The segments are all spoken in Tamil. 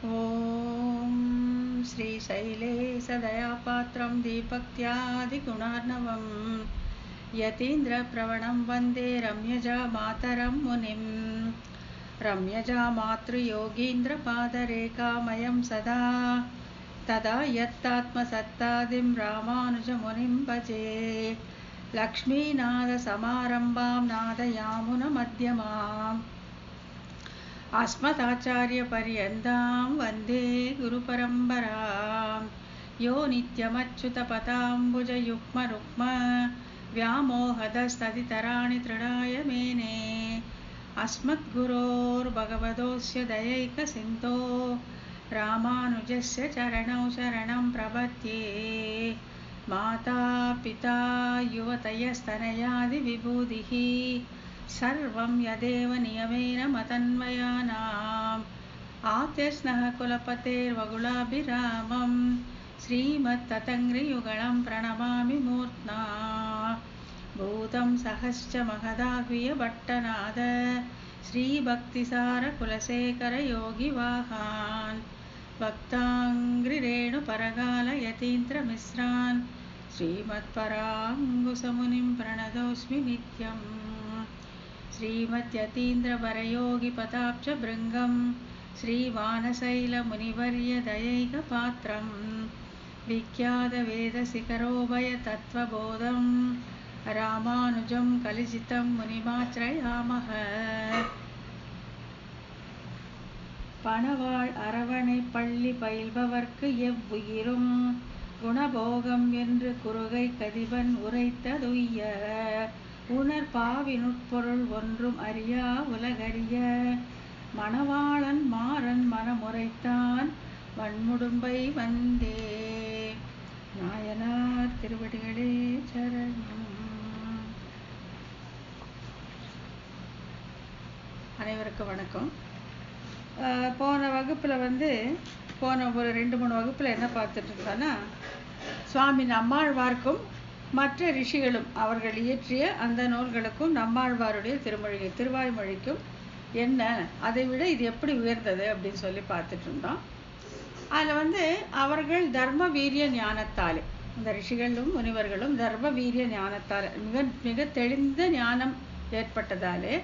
ॐ श्रीशैलेशदयापात्रं दीपक्त्यादिगुणार्णवं यतीन्द्रप्रवणं वन्दे रम्यजामातरं मुनिं रम्यजामातृयोगीन्द्रपादरेखामयं सदा तदा यत्तात्मसत्तादिं रामानुजमुनिं भजे। लक्ष्मीनाथसमारम्भां नादयामुनमध्यमाम् अस्मदाचार्यपर्यन्तां वन्दे गुरुपरम्परां यो नित्यमच्युतपदाम्बुजयुग्मरुक्म व्यामोहदस्तदितराणि तृणाय मेने अस्मद्गुरोर्भगवतोऽस्य दयैकसिन्धो रामानुजस्य चरणौ शरणं प्रपद्ये। माता पिता युवतयस्तनयादिविभूतिः सर्वं यदेव नियमेन मतन्वयानाम् आद्यस्नः कुलपतेर्वगुलाभिरामं श्रीमत्ततङ्घ्रियुगलं प्रणमामि मूर्ध्ना। भूतं सहश्च महदाह्वयभट्टनाद श्रीभक्तिसारकुलशेखरयोगिवाहान् भक्ताङ्घ्रिरेणुपरकालयतीन्द्रमिश्रान् श्रीमत्पराङ्कुशमुनिं प्रणतोऽस्मि नित्यम्। श्रीमद्यतीन्द्रवरयोगिपदाब्जभृङ्गं श्रीवानशैलमुनिवर्यदयैकपात्रं विख्यातवेदशिखरोभयतत्त्वबोधं रामानुजं कलिजितं मुनिमाश्रयामः। பணவாழ் அரவணை பள்ளி பயில்பவர்க்கு எவ்வுயிரும் குணபோகம் என்று குறுகை கதிபன் உரைத்ததுய்ய உணர்பாவினுட்பொருள் ஒன்றும் அறியா உலகறிய மணவாளன் மாறன் மனமுரைத்தான் வன்முடும்பை வந்தே. நாயனார் திருவடிகளே சரணம். அனைவருக்கும் வணக்கம். போன வகுப்பில் போன ஒரு 2-3 வகுப்பில் என்ன பார்த்துட்டு இருந்தோன்னா, சுவாமி நம்மாழ்வார்க்கும் மற்ற ரிஷிகளும் அவர்கள் இயற்றிய அந்த நூல்களுக்கும் நம்மாழ்வாருடைய திருவாய்மொழிக்கும் என்ன, அதை விட இது எப்படி உயர்ந்தது அப்படின்னு சொல்லி பார்த்துட்டு இருந்தோம். அதில் அவர்கள் தர்ம வீரிய ஞானத்தாலே, இந்த ரிஷிகளும் முனிவர்களும் தர்ம வீரிய ஞானத்தால் மிக மிக தெளிந்த ஞானம் ஏற்பட்டதாலே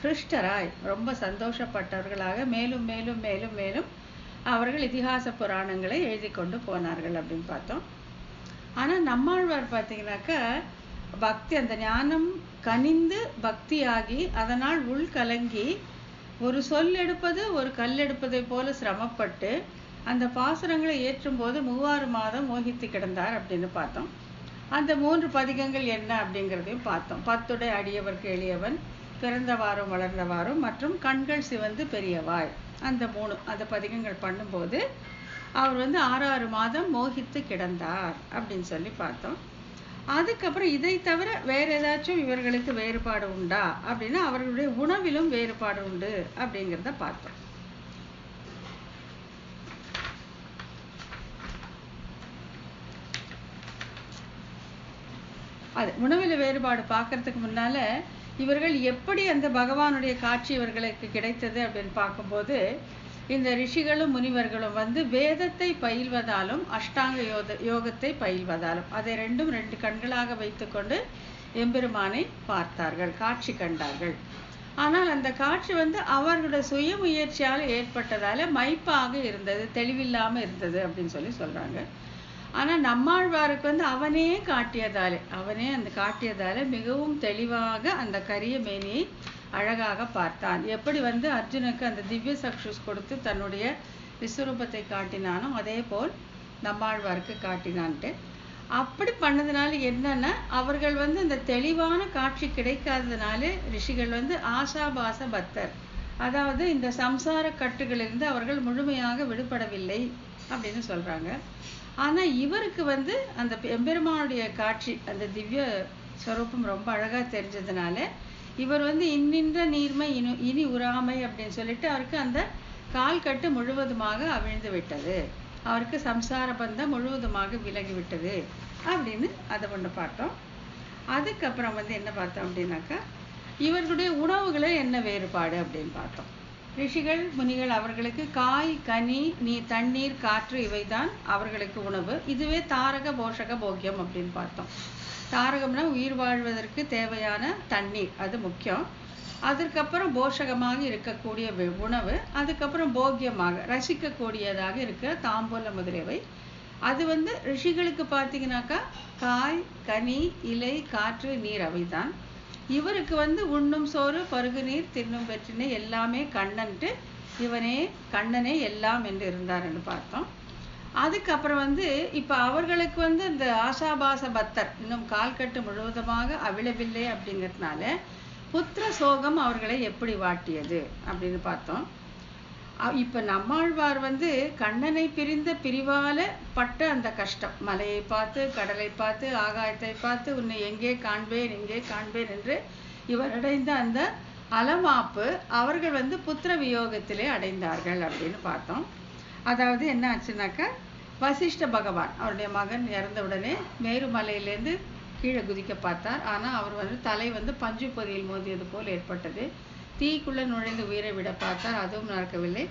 ஹிருஷ்டராய் ரொம்ப சந்தோஷப்பட்டவர்களாக மேலும் மேலும் மேலும் மேலும் அவர்கள் இதிகாச புராணங்களை எழுதி கொண்டு போனார்கள் அப்படின்னு பார்த்தோம். ஆனால் நம்மாழ்வார் பார்த்தீங்கன்னாக்கா பக்தி, அந்த ஞானம் கனிந்து பக்தியாகி அதனால் உள்கலங்கி ஒரு சொல் எடுப்பது ஒரு கல் எடுப்பதை போல சிரமப்பட்டு அந்த பாசுரங்களை ஏற்றும் போது 3 மாதம் மோகித்து கிடந்தார் அப்படின்னு பார்த்தோம். அந்த 3 பதிகங்கள் என்ன அப்படிங்கிறதையும் பார்த்தோம். 10 அடியவர்க்கு எளியவன், பிறந்தவாறும் வளர்ந்தவாறும் மற்றும் கண்கள் சிவந்து பெரியவாய், அந்த 3 அந்த பதிகங்கள் பண்ணும்போது அவர் 6 மாதம் மோகித்து கிடந்தார் அப்படின்னு சொல்லி பார்த்தோம். அதுக்கப்புறம் இதை தவிர வேற ஏதாச்சும் இவர்களுக்கு வேறுபாடு உண்டா அப்படின்னா அவர்களுடைய உணவிலும் வேறுபாடு உண்டு அப்படிங்கிறத பார்த்தோம். அது உணவில் வேறுபாடு பார்க்கறதுக்கு முன்னால இவர்கள் எப்படி அந்த பகவானுடைய காட்சி இவர்களுக்கு கிடைத்தது அப்படின்னு பார்க்கும்போது, இந்த ரிஷிகளும் முனிவர்களும் வேதத்தை பயில்வதாலும் அஷ்டாங்க யோகத்தை பயில்வதாலும் அதை 2 கண்களாக வைத்துக்கொண்டு எம்பெருமானை பார்த்தார்கள், காட்சி கண்டார்கள். ஆனால் அந்த காட்சி அவர்களுடைய சுய முயற்சியால் ஏற்பட்டதால மைப்பாக இருந்தது, தெளிவில்லாமல் இருந்தது அப்படின்னு சொல்லி சொல்றாங்க. ஆனால் நம்மாழ்வாருக்கு அவனே காட்டியதாலே மிகவும் தெளிவாக அந்த கரிய மேனியை அழகாக பார்த்தான். எப்படி அர்ஜுனுக்கு அந்த திவ்ய சக்ஷுஸ் கொடுத்து தன்னுடைய விஸ்வரூபத்தை காட்டினானோ அதே போல் நம்மாழ்வாருக்கு காட்டினான்ட்டு. அப்படி பண்ணதுனால என்னன்னா அவர்கள் அந்த தெளிவான காட்சி கிடைக்காததுனால ரிஷிகள் ஆசாபாச பக்தர், அதாவது இந்த சம்சார கட்டுகளிலிருந்து அவர்கள் முழுமையாக விடுபடவில்லை அப்படின்னு சொல்றாங்க. ஆனால் இவருக்கு அந்த எம்பெருமானுடைய காட்சி, அந்த திவ்ய ஸ்வரூபம் ரொம்ப அழகாக தெரிஞ்சதுனால இவர் இன்னின்ற நீர்மை இனி உறாமை அப்படின்னு சொல்லிட்டு அவருக்கு அந்த கால் கட்டு முழுவதுமாக அவிழ்ந்து விட்டது, அவருக்கு சம்சார பந்தம் முழுவதுமாக விலகிவிட்டது அப்படின்னு அதை ஒன்று பார்த்தோம். அதுக்கப்புறம் என்ன பார்த்தோம் அப்படின்னாக்கா இவர்களுடைய உணவுகளை என்ன வேறுபாடு அப்படின்னு பார்த்தோம். ரிஷிகள் முனிகள் அவர்களுக்கு காய் கனி தண்ணீர் காற்று இவைதான் அவர்களுக்கு உணவு. இதுவே தாரக போஷக போக்கியம் அப்படின்னு பார்த்தோம். தாரகம்னா உயிர் வாழ்வதற்கு தேவையான தண்ணீர், அது முக்கியம். அதுக்கப்புறம் போஷகமாக இருக்கக்கூடிய உணவு, அதுக்கப்புறம் போக்கியமாக ரசிக்கக்கூடியதாக இருக்கிற தாம்பூல முதலியவை. அது ரிஷிகளுக்கு பார்த்தீங்கன்னாக்கா காய் கனி இலை காற்று நீர் அவைதான். இவருக்கு உண்ணும் சோறு பருகு நீர் தின்னும் வெற்றினை எல்லாமே கண்ணன்ட்டு இவனே கண்ணனே எல்லாம் என்று இருந்தார்னு பார்த்தோம். அதுக்கப்புறம் இப்போ அவர்களுக்கு இந்த ஆசாபாச பத்தர் இன்னும் கால்கட்டு முழுவதுமாக அவிழவில்லை அப்படிங்கிறதுனால புத்திர சோகம் அவர்களை எப்படி வாட்டியது அப்படின்னு பார்த்தோம். இப்போ நம்மாழ்வார் கண்ணனை பிரிந்த பிரிவால பட்ட அந்த கஷ்டம், மலையை பார்த்து கடலை பார்த்து ஆகாயத்தை பார்த்து உன்னை எங்கே காண்பேன் எங்கே காண்பேன் என்று இவர் அடைந்த அந்த அலமாப்பு அவர்கள் புத்திர வியோகத்திலே அடைந்தார்கள் அப்படின்னு பார்த்தோம். அதாவது என்ன ஆச்சுனாக்கா, வசிஷ்ட பகவான் அவருடைய மகன் இறந்த உடனே மேருமலையிலேருந்து கீழே குதிக்க பார்த்தார். ஆனால் அவர் தலை பஞ்சு பொதியில் மோதியது போல் ஏற்பட்டது. தீக்குள்ளே நுழைந்து உயிரை விட பார்த்தார், அதுவும் நடக்கவில்லை.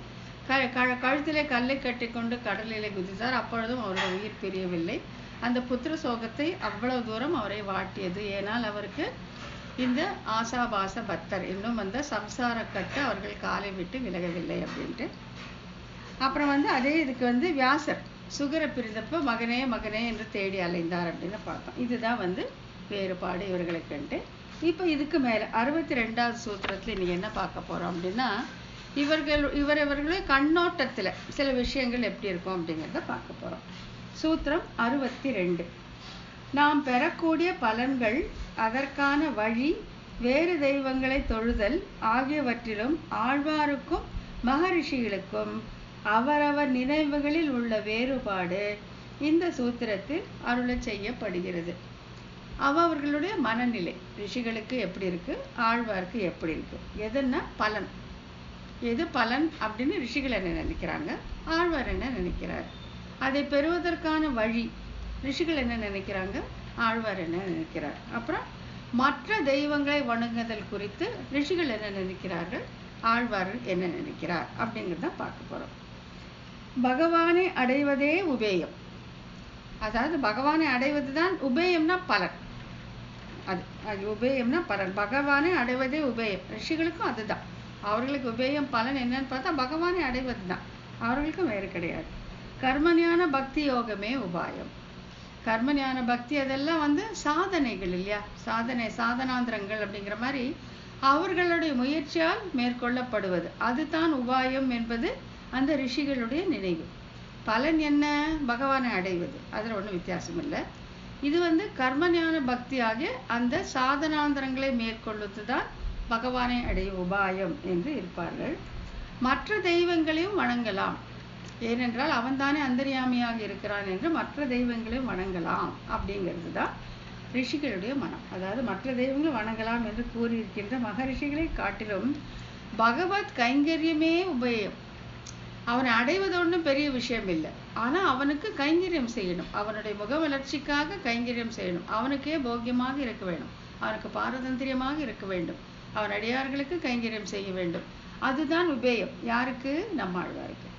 கழுத்திலே கல்லை கட்டி கொண்டு கடலிலே குதித்தார், அப்பொழுதும் அவருடைய உயிர் பிரியவில்லை. அந்த புத்திர சோகத்தை அவ்வளவு தூரம் அவரை வாட்டியது. ஏனால் அவருக்கு இந்த ஆசாபாச பக்தர் இன்னும் சம்சார கட்டு அவர்கள் காலை விட்டு விலகவில்லை அப்படின்ட்டு. அப்புறம் அதே இதுக்கு வியாசர் சுகரை பிரிந்தப்போ மகனே மகனே என்று தேடி அலைந்தார் அப்படின்னு பார்த்தோம். இதுதான் வேறுபாடு இவர்களுக்குன்ட்டு. இப்போ இதுக்கு மேலே 62வது சூத்திரத்தில் இன்னைக்கு என்ன பார்க்க போகிறோம் அப்படின்னா, இவர்களுடைய கண்ணோட்டத்தில் சில விஷயங்கள் எப்படி இருக்கும் அப்படிங்கிறத பார்க்க போகிறோம். சூத்திரம் 62. நாம் பெறக்கூடிய பலன்கள், அதற்கான வழி, வேறு தெய்வங்களை தொழுதல் ஆகியவற்றிலும் ஆழ்வாருக்கும் மகரிஷிகளுக்கும் அவரவர் நினைவுகளில் உள்ள வேறுபாடு இந்த சூத்திரத்தில் அருளச் செய்யப்படுகிறது. அவர்களுடைய மனநிலை ரிஷிகளுக்கு எப்படி இருக்கு, ஆழ்வாருக்கு எப்படி இருக்கு, எதுன்னா பலன், எது பலன் அப்படின்னு ரிஷிகள் என்ன நினைக்கிறாங்க, ஆழ்வார் என்ன நினைக்கிறார், அதை பெறுவதற்கான வழி ரிஷிகள் என்ன நினைக்கிறாங்க, ஆழ்வார் என்ன நினைக்கிறார். அப்புறம் மற்ற தெய்வங்களை வணங்குதல் குறித்து ரிஷிகள் என்ன நினைக்கிறார்கள், ஆழ்வார் என்ன நினைக்கிறார் அப்படிங்கிறத பார்க்க போறோம். பகவானை அடைவதே உபேயம். அதாவது பகவானை அடைவதுதான் உபேயம்னா பலன். அது உபேயம்னா பலன். பகவானை அடைவதே உபேயம். ரிஷிகளுக்கும் அதுதான். அவர்களுக்கு உபேயம் பலன் என்னன்னு பார்த்தா பகவானை அடைவது தான், அவர்களுக்கும் வேறு கிடையாது. கர்மஞான பக்தி யோகமே உபாயம். கர்மஞான பக்தி அதெல்லாம் சாதனைகள் இல்லையா, சாதனாந்திரங்கள் அப்படிங்கிற மாதிரி அவர்களுடைய முயற்சியால் மேற்கொள்ளப்படுவது, அதுதான் உபாயம் என்பது அந்த ரிஷிகளுடைய நினைவு. பலன் என்ன, பகவானை அடைவது, அதில் ஒன்றும் வித்தியாசம் இல்லை. இது கர்மஞான பக்தியாக அந்த சாதனாந்திரங்களை மேற்கொள்வது தான் பகவானை அடைய உபாயம் என்று இருப்பார்கள். மற்ற தெய்வங்களையும் வணங்கலாம், ஏனென்றால் அவன்தானே அந்தர்யாமியாக இருக்கிறான் என்று மற்ற தெய்வங்களையும் வணங்கலாம் அப்படிங்கிறது தான் ரிஷிகளுடைய மனம். அதாவது மற்ற தெய்வங்களை வணங்கலாம் என்று கூறியிருக்கின்ற மகரிஷிகளை காட்டிலும் பகவத் கைங்கரியமே உபயம். அவனை அடைவது ஒன்றும் பெரிய விஷயம் இல்லை, ஆனால் அவனுக்கு கைங்கரியம் செய்யணும், அவனுடைய முக வளர்ச்சிக்காக கைங்கரியம் செய்யணும், அவனுக்கே போக்கியமாக இருக்க வேண்டும், அவனுக்கு பாரதந்திரியமாக இருக்க வேண்டும், அவன் அடியார்களுக்கு கைங்கரியம் செய்ய வேண்டும். அதுதான் உபேயம். யாருக்கு, நம்மாழ்வாருக்கு.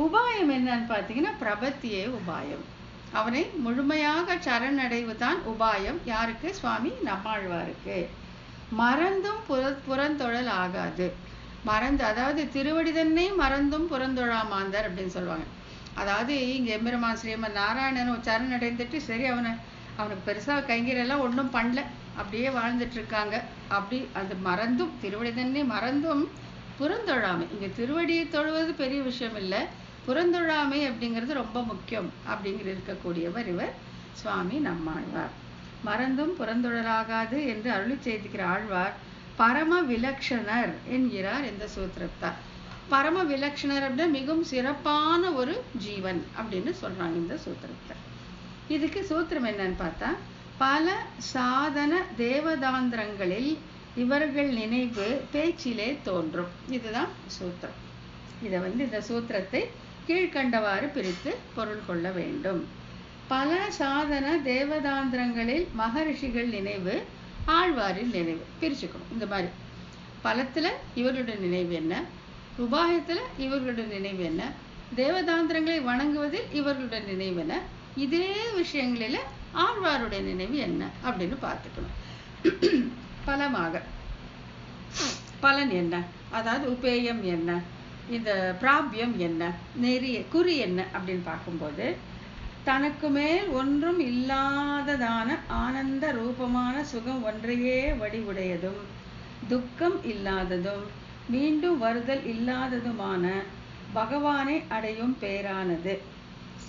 உபாயம் என்னன்னு பார்த்தீங்கன்னா பிரபத்தியே உபாயம். அவனை முழுமையாக சரணடைவுதான் உபாயம். யாருக்கு, சுவாமி நம்மாழ்வாருக்கு. மறந்தும் புறந்தொழல் ஆகாது. மறந்து, அதாவது திருவடி தன்னை மறந்தும் புறந்தொழாமாந்தர் அப்படின்னு சொல்லுவாங்க. அதாவது இங்க எம்பெருமான் ஸ்ரீமன் நாராயணன் சரணடைந்துட்டு சரி அவனுக்கு பெருசா கைங்கரெல்லாம் ஒன்றும் பண்ணல, அப்படியே வாழ்ந்துட்டு இருக்காங்க. அப்படி அது மறந்தும், திருவடி தன்னை மறந்தும் புறந்தொழாமை. இங்க திருவடியை தொழுவது பெரிய விஷயம் இல்லை, புறந்தொழாமை அப்படிங்கிறது ரொம்ப முக்கியம் அப்படிங்கிற இருக்கக்கூடியவர் இவர் சுவாமி நம்மாழ்வார். மறந்தும் புறந்தொழலாகாது என்று அருளி செய்திருக்கிற ஆழ்வார் பரம விலக்ஷணர் என்கிறார் இந்த சூத்திரத்தார். பரம விலக்ஷணர் அப்படின்னா மிகவும் சிறப்பான ஒரு ஜீவன் அப்படின்னு சொல்றாங்க இந்த சூத்திரத்தை. இதுக்கு சூத்திரம் என்னன்னு பார்த்தா, பல சாதன தேவதாந்திரங்களில் இவர்கள் நினைவு பேச்சிலே தோன்றும். இதுதான் சூத்திரம். இதை இந்த சூத்திரத்தை கீழ்கண்டவாறு பிரித்து பொருள் கொள்ள வேண்டும். பல சாதன தேவதாந்திரங்களில் மகரிஷிகள் நினைவு, ஆழ்வாரின் நினைவு பிரிச்சுக்கணும். இந்த மாதிரி பலத்துல இவருடைய நினைவு என்ன, உபாயத்துல இவர்களுடைய நினைவு என்ன, தேவதாந்திரங்களை வணங்குவதில் இவர்களுடைய நினைவு என்ன, இதே விஷயங்களில ஆழ்வாருடைய நினைவு என்ன அப்படின்னு பார்த்துக்கணும். பலமாக பலன் என்ன, அதாவது உபேயம் என்ன, இந்த பிராபியம் என்ன, நெறிய குறி என்ன அப்படின்னு பார்க்கும்போது, தனக்கு மேல் ஒன்றும் இல்லாததான ஆனந்த ரூபமான சுகம் ஒன்றையே வடிவுடையதும் துக்கம் இல்லாததும் மீண்டும் வருதல் இல்லாததுமான பகவானை அடையும் பேரானது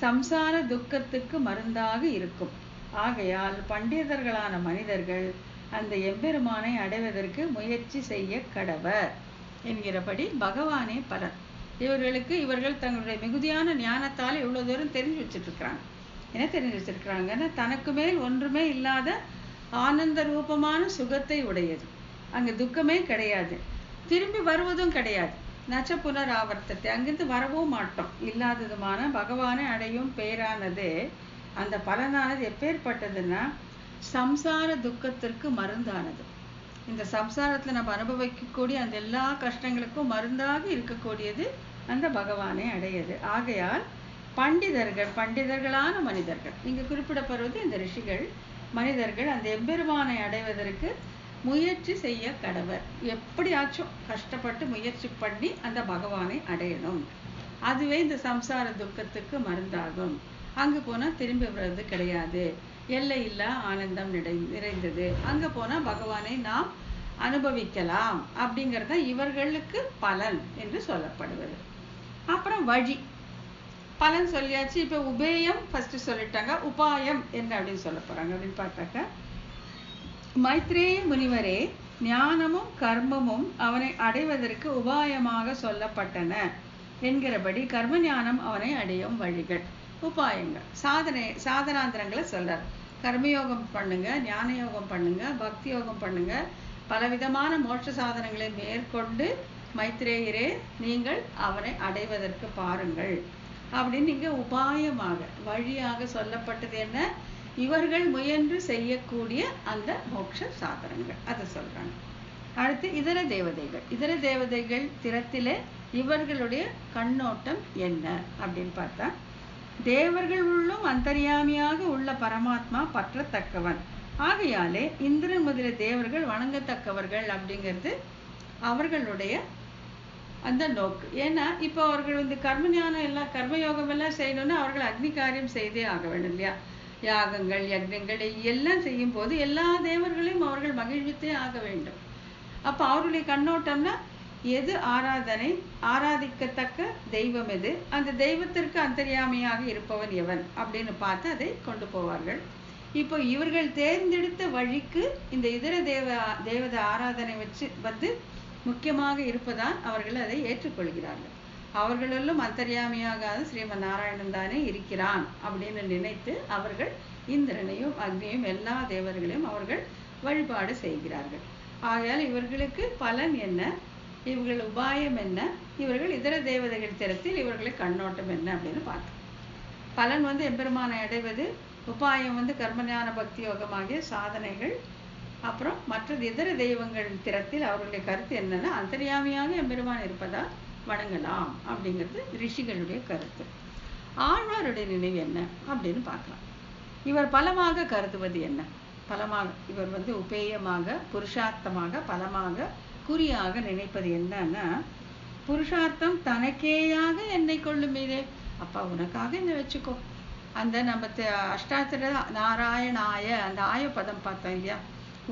சம்சார துக்கத்துக்கு மருந்தாக இருக்கும். ஆகையால் பண்டிதர்களான மனிதர்கள் அந்த எம்பெருமானை அடைவதற்கு முயற்சி செய்ய கடவர் என்கிறபடி பகவானே பலன். இவர்கள் தங்களுடைய மிகுதியான ஞானத்தால் இவ்வளவு தூரம் தெரிஞ்சு வச்சுட்டு இருக்கிறாங்க. என்ன தெரிஞ்சு வச்சிருக்கிறாங்கன்னா, தனக்கு மேல் ஒன்றுமே இல்லாத ஆனந்த ரூபமான சுகத்தை உடையது, அங்க துக்கமே கிடையாது, திரும்பி வருவதும் கிடையாது, நச்ச புனராவர்த்தத்தை, அங்கிருந்து வரவும் மாட்டோம், இல்லாததுமான பகவானை அடையும் பேரானது. அந்த பலனானது எப்பேற்பட்டதுன்னா சம்சார துக்கத்திற்கு மருந்தானது. இந்த சம்சாரத்துல நம்ம அனுபவிக்கக்கூடிய அந்த எல்லா கஷ்டங்களுக்கும் மருந்தாக இருக்கக்கூடியது அந்த பகவானை அடையது. ஆகையால் பண்டிதர்களான மனிதர்கள், இங்கு குறிப்பிடப்படுவது இந்த ரிஷிகள், மனிதர்கள் அந்த எம்பெருமானை அடைவதற்கு முயற்சி செய்ய கடவர். எப்படியாச்சும் கஷ்டப்பட்டு முயற்சி பண்ணி அந்த பகவானை அடையணும். அதுவே இந்த சம்சார துக்கத்துக்கு மருந்தாகும். அங்கு போனா திரும்பி வர்றது கிடையாது, எல்லையில்லா ஆனந்தம் நிறைந்தது, அங்க போனா பகவானை நாம் அனுபவிக்கலாம் அப்படிங்கறத இவர்களுக்கு பலன் என்று சொல்லப்படுவது. அப்புறம் வழி பலன் சொல்லியாச்சு. இப்ப உபேயம் ஃபர்ஸ்ட் சொல்லிட்டாங்க, உபாயம் என்ன அப்படின்னு சொல்ல போறாங்க அப்படின்னு பார்த்தாக்க, மைத்ரேய முனிவரே, ஞானமும் கர்மமும் அவனை அடைவதற்கு உபாயமாக சொல்லப்பட்டன என்கிறபடி கர்ம ஞானம் அவனை அடையும் வழிகள், உபாயங்கள், சாதனாந்திரங்களை சொல்றார். கர்மயோகம் பண்ணுங்க, ஞான யோகம் பண்ணுங்க, பக்தி யோகம் பண்ணுங்க, பலவிதமான மோட்ச சாதனங்களை மேற்கொண்டு மைத்ரேயரே நீங்கள் அவனை அடைவதற்கு பாருங்கள் அப்படின்னு இங்க உபாயமாக வழியாக சொல்லப்பட்டது என்ன, இவர்கள் முயன்று செய்யக்கூடிய அந்த மோட்ச சாதனங்கள், அதை சொல்றாங்க. அடுத்து இதர தேவதைகள் திறத்திலே இவர்களுடைய கண்ணோட்டம் என்ன அப்படின்னு பார்த்தா, தேவர்கள் உள்ளும் அந்தர்யாமியாக உள்ள பரமாத்மா பற்றத்தக்கவன், ஆகையாலே இந்திரன் முதலிய தேவர்கள் வணங்கத்தக்கவர்கள் அப்படிங்கிறது அவர்களுடைய அந்த நோக்கு. ஏன்னா இப்போ அவர்கள் வந்து கர்மஞானம் எல்லாம் கர்மயோகம் எல்லாம் செய்யணும்னா அவர்கள் அக்னி காரியம் செய்தே ஆக வேண்டும் இல்லையா. யாகங்கள் யக்னங்கள் எல்லாம் செய்யும் போது எல்லா தேவர்களையும் அவர்கள் மகிழ்வித்தே ஆக வேண்டும். அப்ப அவருடைய கண்ணோட்டம்னா எது ஆராதிக்கத்தக்க தெய்வம் எது, அந்த தெய்வத்திற்கு அந்தர்யாமியாக இருப்பவன் எவன் அப்படின்னு பார்த்து அதை கொண்டு போவார்கள். இப்போ இவர்கள் தேர்ந்தெடுத்த வழிக்கு இந்த இதர தேவத ஆராதனை வந்து முக்கியமாக இருப்பதால் அவர்கள் அதை ஏற்றுக்கொள்கிறார்கள். அவர்களும் அந்தர்யாமியாக ஸ்ரீமன் நாராயணன் தானே இருக்கிறான் அப்படின்னு நினைத்து அவர்கள் இந்திரனையும் அக்னியும் எல்லா தேவர்களையும் அவர்கள் வழிபாடு செய்கிறார்கள். ஆகையால் இவர்களுக்கு பலன் என்ன, இவர்கள் உபாயம் என்ன, இவர்கள் இதர தேவதைகள் திறத்தில் இவர்களை கண்ணோட்டம் என்ன அப்படின்னு பார்த்தோம். பலன் வந்து எம்பெருமானை அடைவது, உபாயம் வந்து கர்மஞான பக்தி யோகமாகிய சாதனைகள், அப்புறம் மற்ற இதர தெய்வங்கள் திறத்தில் அவர்களுடைய கருத்து என்னன்னா அந்தர்யாமியாக எம்பெருமான் இருப்பதால் வணங்கலாம் அப்படிங்கிறது ரிஷிகளுடைய கருத்து. ஆழ்வாருடைய நினைவு என்ன அப்படின்னு பார்க்கலாம். இவர் பலமாக கருதுவது என்ன, பலமாக இவர் வந்து உபேயமாக புருஷார்த்தமாக பலமாக குறியாக நினைப்பது என்னன்னா, புருஷார்த்தம் தனக்கேயாக என்னை கொள்ளும் மீதே, அப்பா உனக்காக என்ன வச்சுக்கோ, அந்த நம்ம அஷ்டாத்திர நாராயணாய அந்த ஆய பதம் பார்த்தோம் இல்லையா,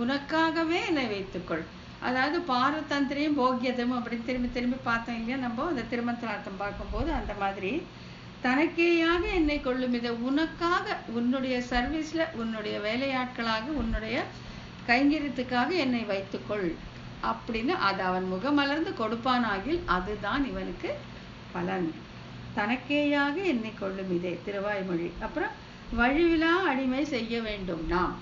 உனக்காகவே என்னை வைத்துக்கொள், அதாவது பாரதந்திரியம் போக்கியதும் அப்படின்னு திரும்பி திரும்பி பார்த்தோம் இல்லையா நம்ம அந்த திருமந்திரார்த்தம் பார்க்கும்போது, அந்த மாதிரி தனக்கேயாக என்னை கொள்ளும் இதை உனக்காக உன்னுடைய சர்வீஸ்ல உன்னுடைய வேலையாட்களாக உன்னுடைய கைங்கரியத்துக்காக என்னை வைத்துக்கொள் அப்படின்னு அது அவன் முகமலர்ந்து கொடுப்பானாகில் அதுதான் இவனுக்கு பலன். தனக்கேயாக என்னை கொள்ளும் இதே திருவாய்மொழி. அப்புறம் வழிவிலா அடிமை செய்ய வேண்டும், நாம்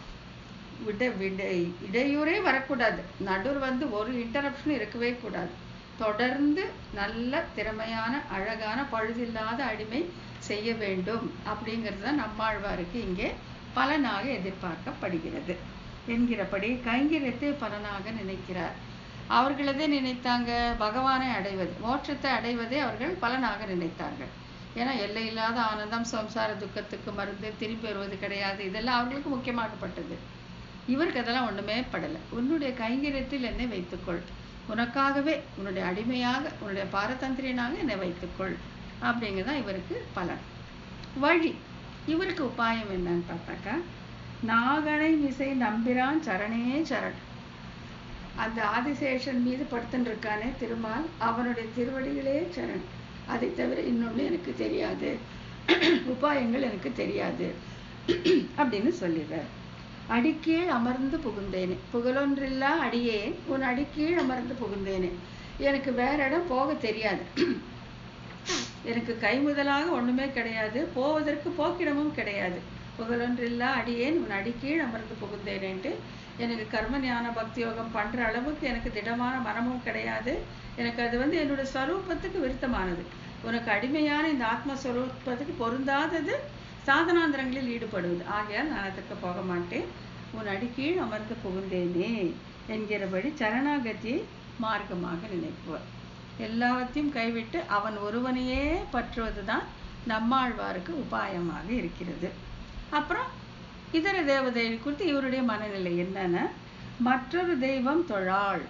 இடையூறே வரக்கூடாது, நடுவர் வந்து ஒரு இன்டரப்ஷன் இருக்கவே கூடாது, தொடர்ந்து நல்ல திறமையான அழகான பழுதில்லாத அடிமை செய்ய வேண்டும் அப்படிங்கிறது தான் நம்மாழ்வாருக்கு இங்கே பலனாக எதிர்பார்க்கப்படுகிறது என்கிறபடி கைங்கரியத்தை பலனாக நினைக்கிறார். அவர்களதே நினைத்தாங்க பகவானை அடைவது, மோட்சத்தை அடைவதே அவர்கள் பலனாக நினைத்தார்கள். ஏன்னா எல்லையில்லாத ஆனந்தம், சம்சார துக்கத்துக்கு மருந்து, திரும்பி வருவது கிடையாது, இதெல்லாம் அவர்களுக்கு முக்கியமாகப்பட்டது. இவருக்கு அதெல்லாம் ஒண்ணுமே படலை. உன்னுடைய கைங்கரியத்தில் என்னை வைத்துக்கொள், உனக்காகவே உன்னுடைய அடிமையாக, உன்னுடைய பாரதந்திரியனாக என்னை வைத்துக்கொள் அப்படிங்கிறதான் இவருக்கு பலன். வழி இவருக்கு உபாயம் என்னன்னு பார்த்தாக்கா, நாகனை மிசை நம்பிரான் சரணே சரண். அந்த ஆதிசேஷன் மீது படுத்துன்னு இருக்கானே திருமால், அவனுடைய திருவடிகளே சரண். அதை தவிர இன்னொன்று எனக்கு தெரியாது, உபாயங்கள் எனக்கு தெரியாது அப்படின்னு சொல்லிடுறார். அடிக்கீழ் அமர்ந்து புகுந்தேனே, புகழொன்றில்லா அடியே உன் அடிக்கீழ் அமர்ந்து புகுந்தேனே. எனக்கு வேற இடம் போக தெரியாது, எனக்கு கை முதலாக ஒண்ணுமே கிடையாது, போவதற்கு போக்கிடமும் கிடையாது. புகழொன்றில்லா அடியேன் உன் அடிக்கீழ் அமர்ந்து புகுந்தேனேன்ட்டு எனக்கு கர்ம ஞான பக்தி யோகம் பண்ற அளவுக்கு எனக்கு திடமான மனமும் கிடையாது. எனக்கு அது என்னோட ஸ்வரூபத்துக்கு விருத்தமானது. உனக்கு அடிமையான இந்த ஆத்மஸ்வரூபத்துக்கு பொருந்தாதது சாதனாந்திரங்களில் ஈடுபடுவது. ஆகையால் நான் அதற்கு போக மாட்டேன், உன் அடிக்கீழ் அமர்ந்து புகுந்தேனே என்கிறபடி சரணாகதியை மார்க்கமாக நினைப்பவர். எல்லாவற்றையும் கைவிட்டு அவன் ஒருவனையே பற்றுவதுதான் நம்மாழ்வாருக்கு உபாயமாக இருக்கிறது. அப்புறம் இதர தேவதைகள் குறித்து இவருடைய மனநிலை என்னன்னா, மற்றொரு தெய்வம் தொழாள்,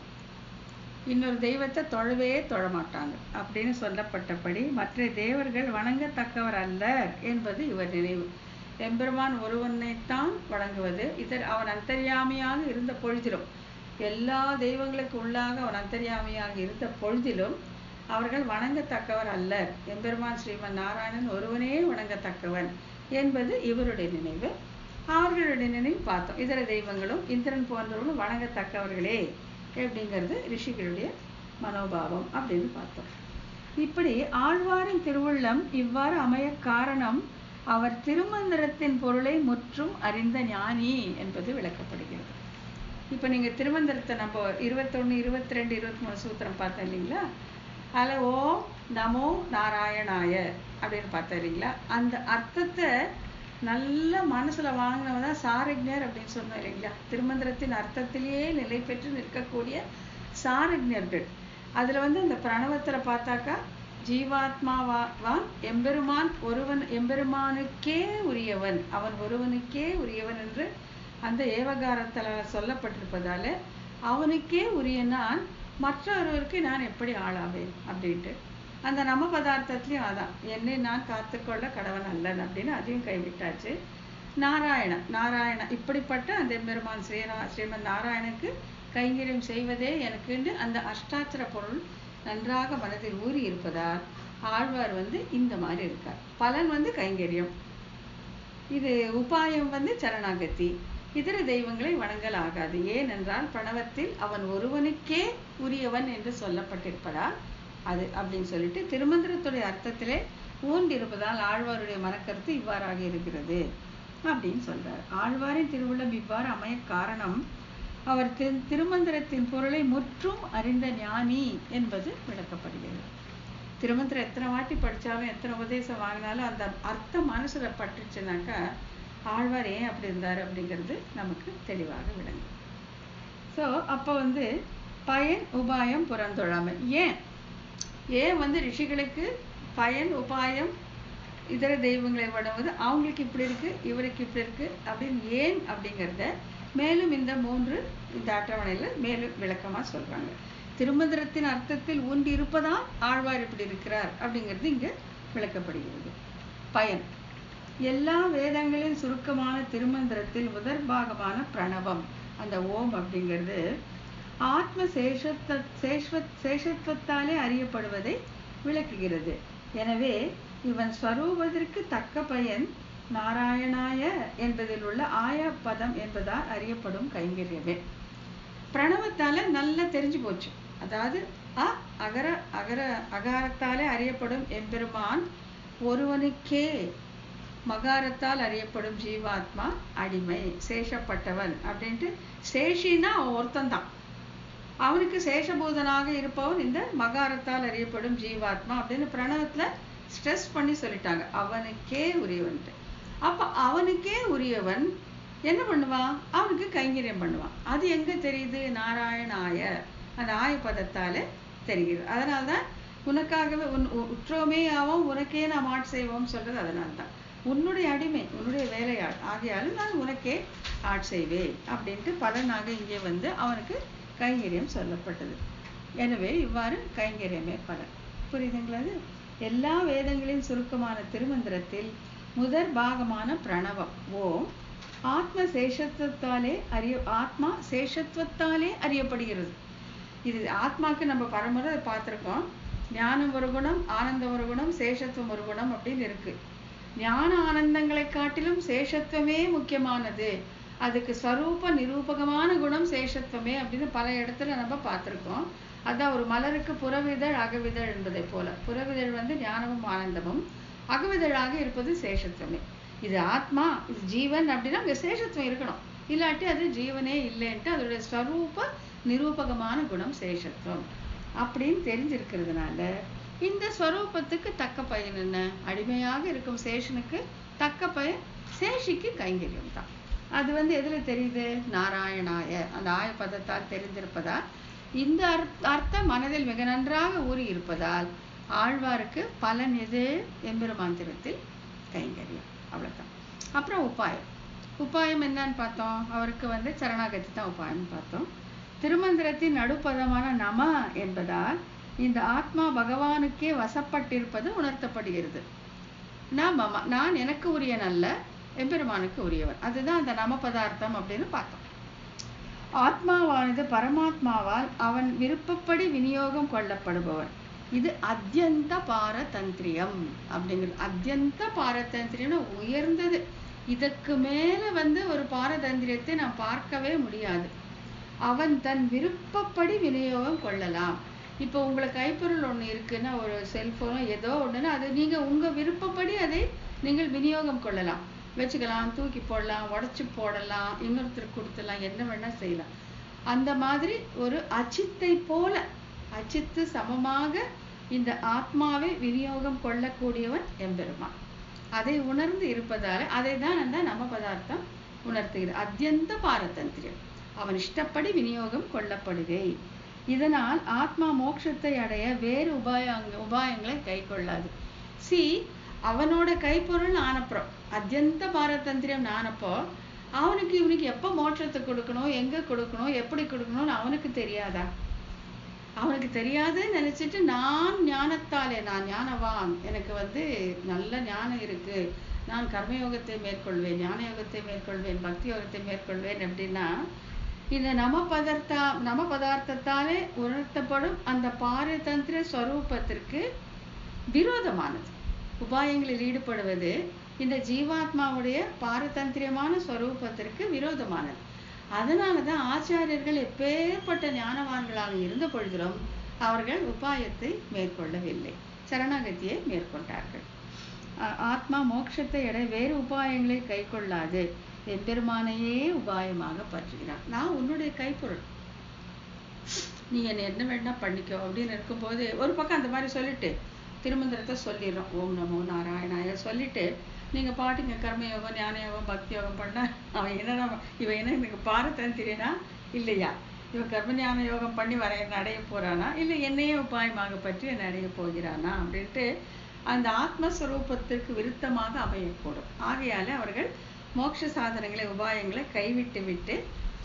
இன்னொரு தெய்வத்தை தொழவே தொழமாட்டாங்க அப்படின்னு சொல்லப்பட்டபடி மற்ற தேவர்கள் வணங்கத்தக்கவர் அல்ல என்பது இவர் நினைவு. எம்பெருமான் ஒருவனைத்தான் வணங்குவது. அவன் அந்தர்யாமியாக இருந்த பொழுதிலும், எல்லா தெய்வங்களுக்கு உள்ளாக அவன் அந்தர்யாமியாக இருந்த பொழுதிலும் அவர்கள் வணங்கத்தக்கவர் அல்ல. எம்பெருமான் ஸ்ரீமன் நாராயணன் ஒருவனே வணங்கத்தக்கவன் என்பது இவருடைய நினைவு. அவர்களுடைய நினைவு பார்த்தோம். இதர தெய்வங்களும் இந்திரன் போன்றவர்களும் வணங்கத்தக்கவர்களே அப்படிங்கிறது ரிஷிகளுடைய மனோபாவம் அப்படின்னு பார்த்தோம். இப்படி ஆழ்வாரின் திருவுள்ளம் இவ்வாறு அமைய காரணம் அவர் திருமந்திரத்தின் பொருளை முற்றும் அறிந்த ஞானி என்பது விளக்கப்படுகிறது. இப்ப நீங்க திருமந்திரத்தை நம்ம 21, 22, 23 சூத்திரம் பார்த்தோம் இல்லைங்களா? அதுல ஓம் நமோ நாராயணாய அப்படின்னு பார்த்தோம் இல்லைங்களா? அந்த அர்த்தத்தை நல்ல மனசுல வாங்கினவதான் சாரஜ்ஞர் அப்படின்னு சொன்னோம் இல்லைங்களா? திருமந்திரத்தின் அர்த்தத்திலேயே நிலை பெற்று நிற்கக்கூடிய சாரஜ்ஞர்கள். அதுல அந்த பிரணவத்துல பார்த்தாக்கா ஜீவாத்மாவான் எம்பெருமான் ஒருவன், எம்பெருமானுக்கே உரியவன், அவன் ஒருவனுக்கே உரியவன் என்று அந்த ஏவகாரத்துல சொல்லப்பட்டிருப்பதால அவனுக்கே உரிய நான் மற்றொருவருக்கு நான் எப்படி ஆளாவேன் அப்படின்ட்டு அந்த நம பதார்த்தத்திலையும் அதான், என்னை நான் காத்துக்கொள்ள கடவன் அல்லன் அப்படின்னு அதையும் கைவிட்டாச்சு. நாராயண இப்படிப்பட்ட அந்த எம்பெருமான் ஸ்ரீமன் நாராயணனுக்கு கைங்கரியம் செய்வதே எனக்குன்னு அந்த அஷ்டாட்சர பொருள் நன்றாக மனதில் ஊறி இருப்பதால் ஆழ்வார் இந்த மாதிரி இருக்கார். பலன் கைங்கரியம், இது உபாயம் சரணாகதி. இதர தெய்வங்களை வணங்கல் ஆகாது. ஏனென்றால் பிரணவத்தில் அவன் ஒருவனுக்கே உரியவன் என்று சொல்லப்பட்டிருப்பதால் அது அப்படின்னு சொல்லிட்டு திருமந்திரத்துடைய அர்த்தத்திலே ஊன்றிருப்பதால் ஆழ்வாருடைய மனக்கருத்து இவ்வாறாக இருக்கிறது அப்படின்னு சொல்றார். ஆழ்வாரின் திருவுள்ளம் இவ்வாறு அமைய காரணம் அவர் திருமந்திரத்தின் பொருளை முற்றும் அறிந்த ஞானி என்பது விளக்கப்படுகிறது. திருமந்திரம் எத்தனை வாட்டி படிச்சாலும் எத்தனை உபதேசம் வாங்கினாலும் அந்த அர்த்தம் மனசுல பட்டுச்சுனாக்கா ஆழ்வார் ஏன் அப்படி இருந்தாரு அப்படிங்கிறது நமக்கு தெளிவாக விளங்கும். ஸோ அப்போ பயன் உபாயம் புறந்தொழாமை. ஏன் ரிஷிகளுக்கு பயன் உபாயம் இதர தெய்வங்களை வணங்குவது அவங்களுக்கு இப்படி இருக்கு இவருக்கு இப்படி இருக்கு அப்படின்னு ஏன் அப்படிங்கிறத மேலும் இந்த அட்டவணையில மேலும் விளக்கமா சொல்றாங்க. திருமந்திரத்தின் அர்த்தத்தில் ஊன்றி இருப்பதால் ஆழ்வார் இப்படி இருக்கிறார் அப்படிங்கிறது இங்க விளக்கப்படுகிறது. பயன் எல்லா வேதங்களின் சுருக்கமான திருமந்திரத்தில் முதற் பாகமான பிரணவம், அந்த ஓம் அப்படிங்கிறது ஆத்ம சேஷத்துவத்தாலே அறியப்படுவதை விளக்குகிறது. எனவே இவன் ஸ்வரூபத்திற்கு தக்க பயன் நாராயணாய என்பதில் உள்ள ஆய பதம் என்பதால் அறியப்படும் கைங்கரியமே. பிரணவத்தால நல்லா தெரிஞ்சு போச்சு. அதாவது அகாரத்தாலே அறியப்படும் எம்பெருமான் ஒருவனுக்கே, மகாரத்தால் அறியப்படும் ஜீவாத்மா அடிமை, சேஷப்பட்டவன் அப்படின்ட்டு. சேஷின்னா அவன் ஒருத்தந்தான், அவனுக்கு சேஷபூதனாக இருப்பவன் இந்த மகாரத்தால் அறியப்படும் ஜீவாத்மா அப்படின்னு பிரணவத்துல ஸ்ட்ரெஸ் பண்ணி சொல்லிட்டாங்க. அவனுக்கே உரியவன்ட்டு. அப்ப அவனுக்கே உரியவன் என்ன பண்ணுவான்? அவனுக்கு கைங்கரியம் பண்ணுவான். அது எங்க தெரியுது? நாராயணாய அந்த ஆயப்பதத்தால தெரிகிறது. அதனால்தான் உனக்காகவே உற்றோமே ஆவோம் உனக்கே நாம் ஆட்செய்வோம் சொல்றது அதனால்தான். உன்னுடைய அடிமை, உன்னுடைய வேலையாள் ஆகையாலும் நான் உனக்கே ஆட்செய்வேன் அப்படின்ட்டு பலனாக இங்கே அவனுக்கு கைங்கரியம் சொல்லப்பட்டது. எனவே இவ்வாறு கைங்கரியமே பலன். புரியுதுங்களா? எல்லா வேதங்களின் சுருக்கமான திருமந்திரத்தில் முதற் பாகமான பிரணவம் ஓம் ஆத்மா சேஷத்துவத்தாலே அறியப்படுகிறது. இது ஆத்மாக்கு நம்ம பரமுறை பார்த்திருக்கோம். ஞானம் ஒரு குணம், ஆனந்தம் ஒரு குணம், சேஷத்துவம் ஒரு குணம் அப்படின்னு இருக்கு. ஞான ஆனந்தங்களை காட்டிலும் சேஷத்துவமே முக்கியமானது. அதுக்கு ஸ்வரூப நிரூபகமான குணம் சேஷத்துவமே அப்படின்னு பல இடத்துல நம்ம பார்த்திருக்கோம். அதான் ஒரு மலருக்கு புறவிதழ் அகவிதழ் என்பதை போல புறவிதழ் ஞானமும் ஆனந்தமும், அகவிதழாக இருப்பது சேஷத்துவமே. இது ஆத்மா, இது ஜீவன் அப்படின்னா அங்க சேஷத்துவம் இருக்கணும். இல்லாட்டி அது ஜீவனே இல்லைன்ட்டு அதோடைய ஸ்வரூப நிரூபகமான குணம் சேஷத்துவம் அப்படின்னு தெரிஞ்சிருக்கிறதுனால இந்த ஸ்வரூபத்துக்கு தக்க பயன் என்ன? அடிமையாக இருக்கும் சேஷனுக்கு தக்க பயன் சேஷிக்கு கைங்கரியம் தான். அது எதுல தெரியுது? நாராயணாய அந்த ஆய பதத்தால் தெரிந்திருப்பதால், இந்த அர்த்தம் மனதில் மிக நன்றாக ஊறி இருப்பதால் ஆழ்வாருக்கு பலன் எது? எம்பெருமாந்திரத்தில் கைங்கரியம். அவ்வளவுதான். அப்புறம் உபாயம் என்னன்னு பார்த்தோம். அவருக்கு சரணாகதி தான் உபாயம் பார்த்தோம். திருமந்திரத்தின் நடுப்பதமான நம என்பதால் இந்த ஆத்மா பகவானுக்கே வசப்பட்டிருப்பது உணர்த்தப்படுகிறது. நான் எனக்கு உரியன் அல்ல, எம்பெருமானுக்கு உரியவர். அதுதான் அந்த நம பதார்த்தம் அப்படின்னு பார்த்தோம். ஆத்மாவானது பரமாத்மாவால் அவன் விருப்பப்படி விநியோகம் கொள்ளப்படுபவன். இது அத்தியந்த பாரதந்திரியம் அப்படிங்கிறது. அத்தியந்த பாரதந்திரியம் உயர்ந்தது. இதற்கு மேல ஒரு பாரதந்திரியத்தை நாம் பார்க்கவே முடியாது. அவன் தன் விருப்பப்படி விநியோகம் கொள்ளலாம். இப்போ உங்களுக்கு கைப்பொருள் ஒண்ணு இருக்குன்னா, ஒரு செல்போனோ ஏதோ ஒண்ணுன்னா, அது நீங்க உங்க விருப்பப்படி அதை நீங்கள் விநியோகம் கொள்ளலாம். வச்சுக்கலாம், தூக்கி போடலாம், உடைச்சு போடலாம், இன்னொருத்தருக்கு கொடுத்துடலாம், என்ன வேணா செய்யலாம். அந்த மாதிரி ஒரு அச்சித்தை போல அச்சித்து சமமாக இந்த ஆத்மாவை விநியோகம் கொள்ளக்கூடியவன் எம்பெருமான். அதை உணர்ந்து இருப்பதால அதை தான் அந்த நம பதார்த்தம் உணர்த்துகிறது. அத்தியந்த பாரதந்திரியம், அவன் இஷ்டப்படி விநியோகம் கொள்ளப்படுகை. இதனால் ஆத்மா மோட்சத்தை அடைய வேறு உபாயங்களை கை கொள்ளாது. அவனோட கைப்பொருள் ஆனப்புறம், அத்தியந்த பாரதந்திரியம் ஆனப்போ அவனுக்கு இவனுக்கு எப்ப மோட்சத்தை கொடுக்கணும், எங்க கொடுக்கணும், எப்படி கொடுக்கணும்னு அவனுக்கு தெரியாதா? அவனுக்கு தெரியாதுன்னு நினைச்சிட்டு நான் ஞானத்தாலே, நான் ஞானவான், எனக்கு நல்ல ஞானம் இருக்கு, நான் கர்மயோகத்தை மேற்கொள்வேன், ஞான யோகத்தை மேற்கொள்வேன், பக்தி யோகத்தை மேற்கொள்வேன் அப்படின்னா, இந்த நம பதார்த்தத்தாலே உணர்த்தப்படும் அந்த பாரதந்திர ஸ்வரூபத்திற்கு விரோதமானது. உபாயங்களில் ஈடுபடுவது இந்த ஜீவாத்மாவுடைய பாரதந்திரியமான ஸ்வரூபத்திற்கு விரோதமானது. அதனாலதான் ஆச்சாரியர்கள் எப்பேற்பட்ட ஞானவான்களாக இருந்த பொழுதிலும் அவர்கள் உபாயத்தை மேற்கொள்ளவில்லை, சரணாகதியை மேற்கொண்டார்கள். ஆத்மா மோட்சத்தை அடைய வேறு உபாயங்களை கை கொள்ளாது, எம்பெருமானையே உபாயமாக பற்றுகிறார். நான் உன்னுடைய கைப்பொருள், நீ என்ன வேணா பண்ணிக்கோ அப்படின்னு இருக்கும்போது ஒரு பக்கம் அந்த மாதிரி சொல்லிட்டு திருமந்திரத்தை சொல்லிடுறோம், ஓம் நமோ நாராயணாய சொல்லிட்டு நீங்க பாட்டுங்க கர்மயோகம், ஞான யோகம், பக்தி யோகம் பண்ண அவன் இவன் என்ன எனக்கு பாரதந்திரியனா இல்லையா? இவன் கர்ம ஞான யோகம் பண்ணி என்ன அடைய போறானா, இல்லை என்னையே உபாயமாக பற்றி என்ன அடைய போகிறானா அப்படின்ட்டு அந்த ஆத்மஸ்வரூபத்திற்கு விருத்தமாக அமையக்கூடும். ஆகையால அவர்கள் மோட்ச சாதனங்களை உபாயங்களை கைவிட்டு விட்டு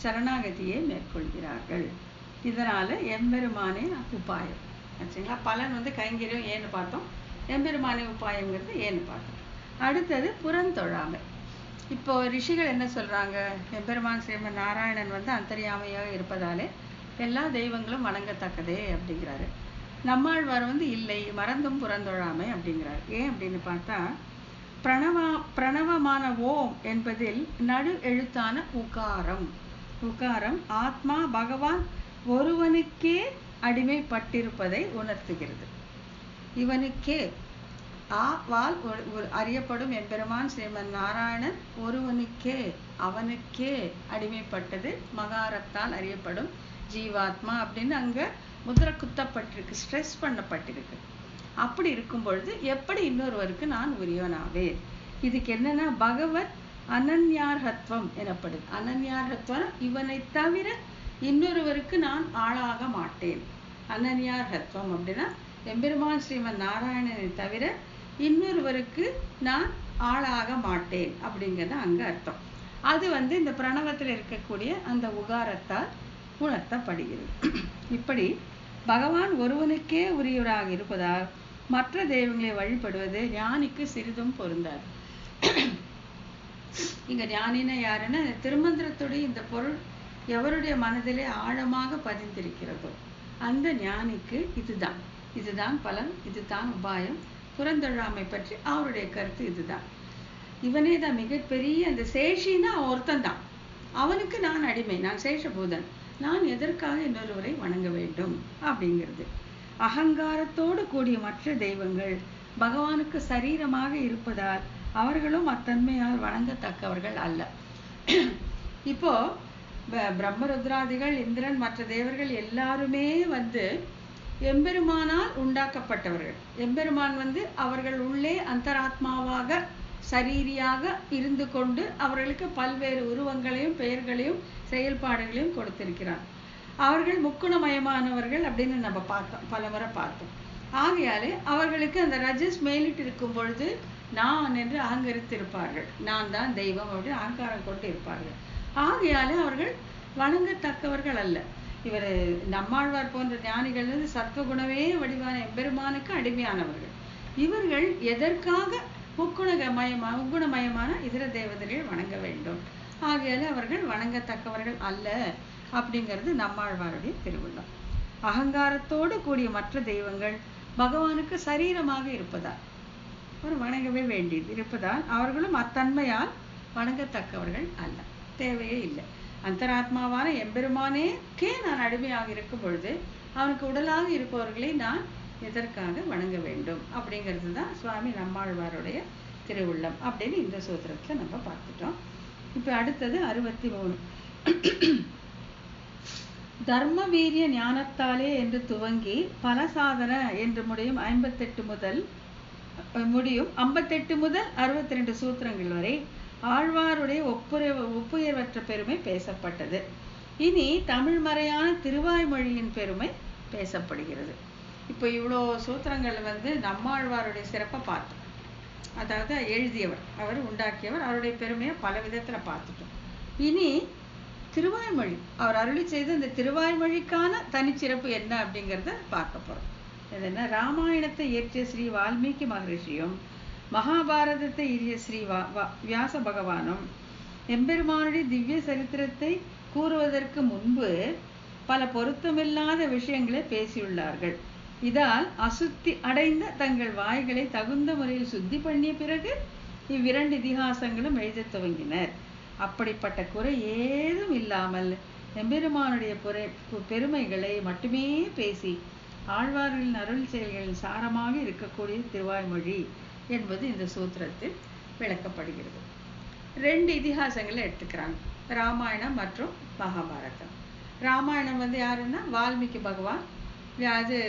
சரணாகதியை மேற்கொள்கிறார்கள். இதனால எம்பெருமானே உபாயம் ஆச்சுங்களா. பலன் கைங்கரியம் ஏன்னு பார்த்தோம், எம்பெருமானே உபாயங்கிறது ஏன்னு பார்த்தோம். அடுத்தது புறந்தொழாமை. இப்போ ரிஷிகள் என்ன சொல்றாங்க? எம்பெருமான் ஸ்ரீமன் நாராயணன் அந்தர்யாமையாக இருப்பதாலே எல்லா தெய்வங்களும் வணங்கத்தக்கதே அப்படிங்கிறாரு. நம்மாழ்வார் இல்லை, மறந்தும் புறந்தொழாமை அப்படிங்கிறார். ஏன் அப்படின்னு பார்த்தா, பிரணவமான ஓம் என்பதில் நடு எழுத்தான உகாரம் ஆத்மா பகவான் ஒருவனுக்கே அடிமைப்பட்டிருப்பதை உணர்த்துகிறது. இவனுக்கே வால் அறியப்படும் எம்பெருமான் ஸ்ரீமன் நாராயணன் ஒருவனுக்கே, அவனுக்கே அடிமைப்பட்டது மகாரத்தால் அறியப்படும் ஜீவாத்மா அப்படின்னு அங்க முத்திரை குத்தப்பட்டிருக்கு, ஸ்ட்ரெஸ் பண்ணப்பட்டிருக்கு. அப்படி இருக்கும் பொழுது எப்படி இன்னொருவருக்கு நான் உரியவனாவேன்? இதுக்கு என்னன்னா பகவத் அனன்யார்ஹத்வம் எனப்படுது. அனன்யார்ஹத்வம் இவனை தவிர இன்னொருவருக்கு நான் ஆளாக மாட்டேன். அனன்யார்ஹத்வம் அப்படின்னா எம்பெருமான் ஸ்ரீமன் நாராயணனை தவிர இன்னொருவருக்கு நான் ஆளாக மாட்டேன் அப்படிங்கிறது அங்க அர்த்தம். அது இந்த பிரணவத்தில் இருக்கக்கூடிய அந்த உகாரத்தால் உணர்த்தப்படுகிறது. இப்படி பகவான் ஒருவனுக்கே உரியவராக இருப்பதால் மற்ற தெய்வங்களை வழிபடுவது ஞானிக்கு சிறிதும் பொருந்தாது. இங்க ஞானினா யாருன்னா, திருமந்திரத்துடைய இந்த பொருள் எவருடைய மனதிலே ஆழமாக பதிந்திருக்கிறதோ அந்த ஞானிக்கு இதுதான் பலன், இதுதான் உபாயம். புறந்தொழாமை பற்றி அவருடைய கருத்து இதுதான். இவனே தான் மிகப்பெரிய அந்த சேஷின்னா ஒருத்தன் தான். அவனுக்கு நான் அடிமை, நான் சேஷபூதன், நான் எதற்காக இன்னொருவரை வணங்க வேண்டும் அப்படிங்கிறது. அகங்காரத்தோடு கூடிய மற்ற தெய்வங்கள் பகவானுக்கு சரீரமாக இருப்பதால் அவர்களும் அத்தன்மையால் வணங்கத்தக்கவர்கள் அல்ல. இப்போ பிரம்மருத்ராதிகள், இந்திரன், மற்ற தேவர்கள் எல்லாருமே எம்பெருமானால் உண்டாக்கப்பட்டவர்கள். எம்பெருமான் அவர்கள் உள்ளே அந்தராத்மாவாக சரீரியாக இருந்து கொண்டு அவர்களுக்கு பல்வேறு உருவங்களையும் பெயர்களையும் செயல்பாடுகளையும் கொடுத்திருக்கிறார். அவர்கள் முக்குணமயமானவர்கள் அப்படின்னு நம்ம பார்த்தோம், பலமுறை பார்த்தோம். ஆகையாலே அவர்களுக்கு அந்த ரஜஸ் மேலிட்டு இருக்கும் பொழுது நான் என்று அகங்கரித்திருப்பார்கள். நான் தான் தெய்வம் அப்படின்னு அகங்காரம் கொண்டு இருப்பார்கள். ஆகையாலே அவர்கள் வணங்கத்தக்கவர்கள் அல்ல. இவர் நம்மாழ்வார் போன்ற ஞானிகள் சத்வகுணமே வடிவான எம்பெருமானுக்கு அடிமையானவர்கள். இவர்கள் எதற்காக முக்குணமயமான இதர தேவதைகள் வணங்க வேண்டும்? ஆகையாலே அவர்கள் வணங்கத்தக்கவர்கள் அல்ல அப்படிங்கிறது நம்மாழ்வாருடைய திருவுள்ளம். அகங்காரத்தோடு கூடிய மற்ற தெய்வங்கள் பகவானுக்கு சரீரமாக இருப்பதால் அவர் வணங்கவே வேண்டியது இருப்பதால் அவர்களும் அத்தன்மையால் வணங்கத்தக்கவர்கள் அல்ல, தேவையே இல்லை. அந்தராத்மாவான எம்பெருமானேக்கே நான் அடிமையாக இருக்கும் பொழுது அவனுக்கு உடலாக இருப்பவர்களை நான் எதற்காக வணங்க வேண்டும் அப்படிங்கிறது தான் சுவாமி நம்மாழ்வாருடைய திருவுள்ளம் அப்படின்னு இந்த சூத்திரத்துல நம்ம பார்த்துட்டோம். இப்ப அடுத்தது 63. தர்ம வீரிய ஞானத்தாலே என்று துவங்கி பல சாதன என்று முடியும் 58 முதல் 62 சூத்திரங்கள் வரை ஆழ்வாருடைய ஒப்புயர்வற்ற பெருமை பேசப்பட்டது. இனி தமிழ் மறையான திருவாய்மொழியின் பெருமை பேசப்படுகிறது. இப்போ இவ்வளோ சூத்திரங்கள் நம்மாழ்வாருடைய சிறப்பை பார்த்தோம். அதாவது எழுதியவர், அவர் உண்டாக்கியவர், அவருடைய பெருமையை பல விதத்துல பார்த்துட்டோம். இனி திருவாய்மொழி, அவர் அருளி செய்த இந்த திருவாய்மொழிக்கான தனிச்சிறப்பு என்ன அப்படிங்கிறத பார்க்க போறோம். என்னன்னா, ராமாயணத்தை இயற்றிய ஸ்ரீ வால்மீகி மகரிஷியும் மகாபாரதத்தை இயற்றிய ஸ்ரீ வியாச பகவானும் எம்பெருமானுடைய திவ்ய சரித்திரத்தை கூறுவதற்கு முன்பு பல பொருத்தமில்லாத விஷயங்களை பேசியுள்ளார்கள். இதால் அசுத்தி அடைந்த தங்கள் வாய்களை தகுந்த முறையில் சுத்தி பண்ணிய பிறகு இவ்விரண்டு இதிகாசங்களும் எழுத துவங்கினர். அப்படிப்பட்ட குறை ஏதும் இல்லாமல் எம்பெருமானுடைய பெருமைகளை மட்டுமே பேசி ஆழ்வார்களின் அருள் செயல்களின் சாரமாக இருக்கக்கூடிய திருவாய்மொழி என்பது இந்த சூத்திரத்தில் விளக்கப்படுகிறது. 2 இதிகாசங்களை எடுத்துக்கிறாங்க, ராமாயணம் மற்றும் மகாபாரதம். ராமாயணம் யாருன்னா வால்மீகி பகவான், அது